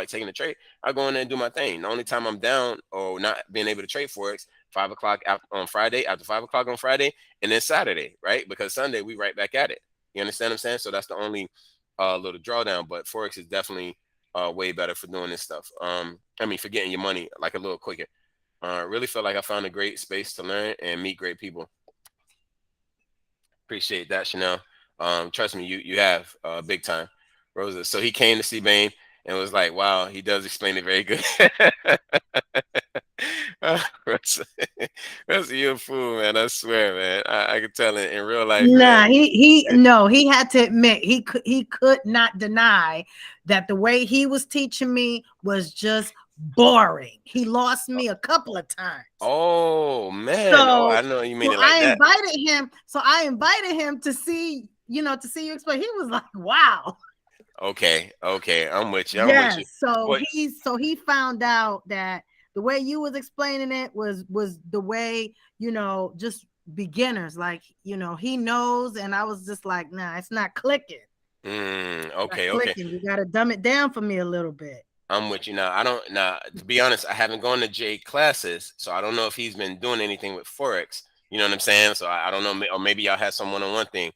Speaker 2: taking a trade, I go in there and do my thing. The only time I'm down or not being able to trade Forex, 5 o'clock on Friday, after 5 o'clock on Friday, and then Saturday, right? Because Sunday we right back at it. You understand what I'm saying? So that's the only little drawdown. But Forex is definitely way better for doing this stuff. I mean, for getting your money like a little quicker. Really feel like I found a great space to learn and meet great people. Appreciate that, Chanel. Trust me, you have big time, Rosa. So he came to see Bain and was like, wow, he does explain it very good. Rosa, you're a fool, man. I swear, man. I can tell it in real life.
Speaker 5: Nah, he had to admit he could not deny that the way he was teaching me was just boring. He lost me a couple of times.
Speaker 2: Oh man.
Speaker 5: So,
Speaker 2: I know you mean
Speaker 5: so
Speaker 2: it like that.
Speaker 5: I invited him to see, to see you explain. He was like, wow.
Speaker 2: Okay, I'm with you.
Speaker 5: So he found out that the way you was explaining it was the way, just beginners, like, he knows, and I was just like, nah, it's not clicking.
Speaker 2: Okay.
Speaker 5: You gotta dumb it down for me a little bit.
Speaker 2: I'm with you now. To be honest, I haven't gone to Jay classes, so I don't know if he's been doing anything with Forex. You know what I'm saying? So I don't know, or maybe y'all had some one-on-one thing.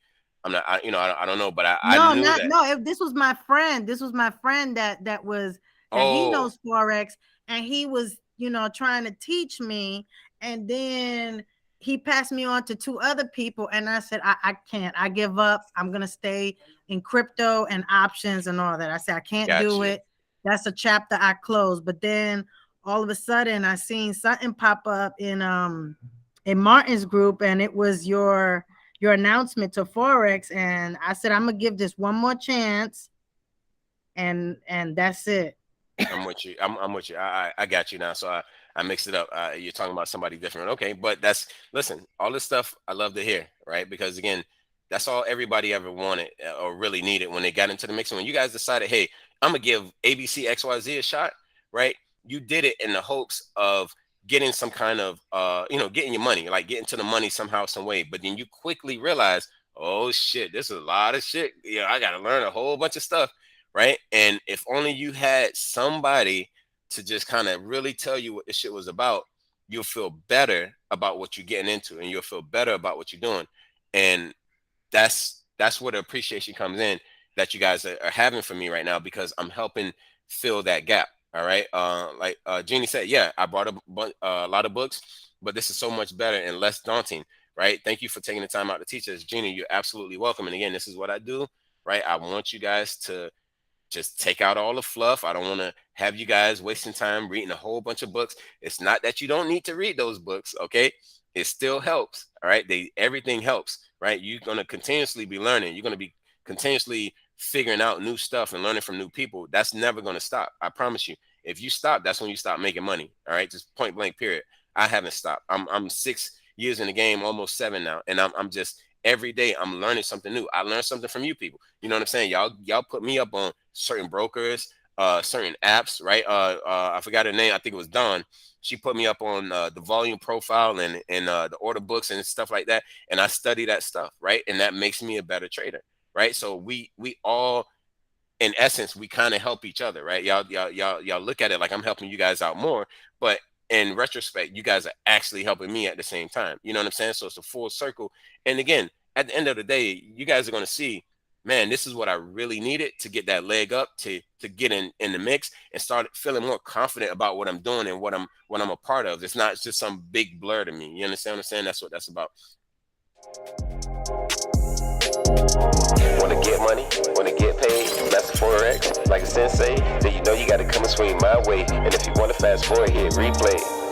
Speaker 2: I don't know, but I knew that.
Speaker 5: This was my friend. This was my friend that he knows Forex, and he was, trying to teach me, and then he passed me on to 2 other people, and I said, I can't. I give up. I'm gonna stay in crypto and options and all that. I said, I can't do it. That's a chapter I closed. But then all of a sudden I seen something pop up in Martin's group, and it was your announcement to Forex, and I said, I'm gonna give this one more chance, and that's it.
Speaker 2: I'm with you. I'm with you. I got you now. So I mixed it up. You're talking about somebody different. Okay, but listen, all this stuff I love to hear, right? Because again, that's all everybody ever wanted or really needed when they got into the mix. And when you guys decided, hey, I'm gonna give ABC XYZ a shot, right? You did it in the hopes of getting some kind of getting your money, like getting to the money somehow, some way. But then you quickly realize, oh shit, this is a lot of shit. I gotta learn a whole bunch of stuff, right? And if only you had somebody to just kind of really tell you what this shit was about, you'll feel better about what you're getting into, and you'll feel better about what you're doing. And that's where the appreciation comes in that you guys are having for me right now, because I'm helping fill that gap. All right. Like Jeannie said, yeah, I brought a lot of books, but this is so much better and less daunting. Right. Thank you for taking the time out to teach us. Jeannie, you're absolutely welcome. And again, this is what I do. Right. I want you guys to just take out all the fluff. I don't want to have you guys wasting time reading a whole bunch of books. It's not that you don't need to read those books. Okay. It still helps. All right. Everything helps. Right. You're going to continuously be learning. You're going to be continuously figuring out new stuff and learning from new people. That's never going to stop. I promise you. If you stop, that's when you stop making money. All right. Just point blank period. I haven't stopped. I'm 6 years in the game, almost 7 now. And I'm just every day I'm learning something new. I learned something from you people. You know what I'm saying? Y'all put me up on certain brokers, certain apps, right? I forgot her name. I think it was Dawn. She put me up on the volume profile and the order books and stuff like that. And I study that stuff, right? And that makes me a better trader, right? So we all, in essence, we kind of help each other, right? Y'all look at it like I'm helping you guys out more, but in retrospect, you guys are actually helping me at the same time. You know what I'm saying? So it's a full circle. And again, at the end of the day, you guys are going to see, man, this is what I really needed to get that leg up to get in the mix and start feeling more confident about what I'm doing and what I'm a part of. It's not just some big blur to me. You understand what I'm saying? That's what that's about.
Speaker 1: Want to get money? Want to get paid? That's Forex. Like a sensei, then you know you got to come and swing my way. And if you want to fast forward here, replay.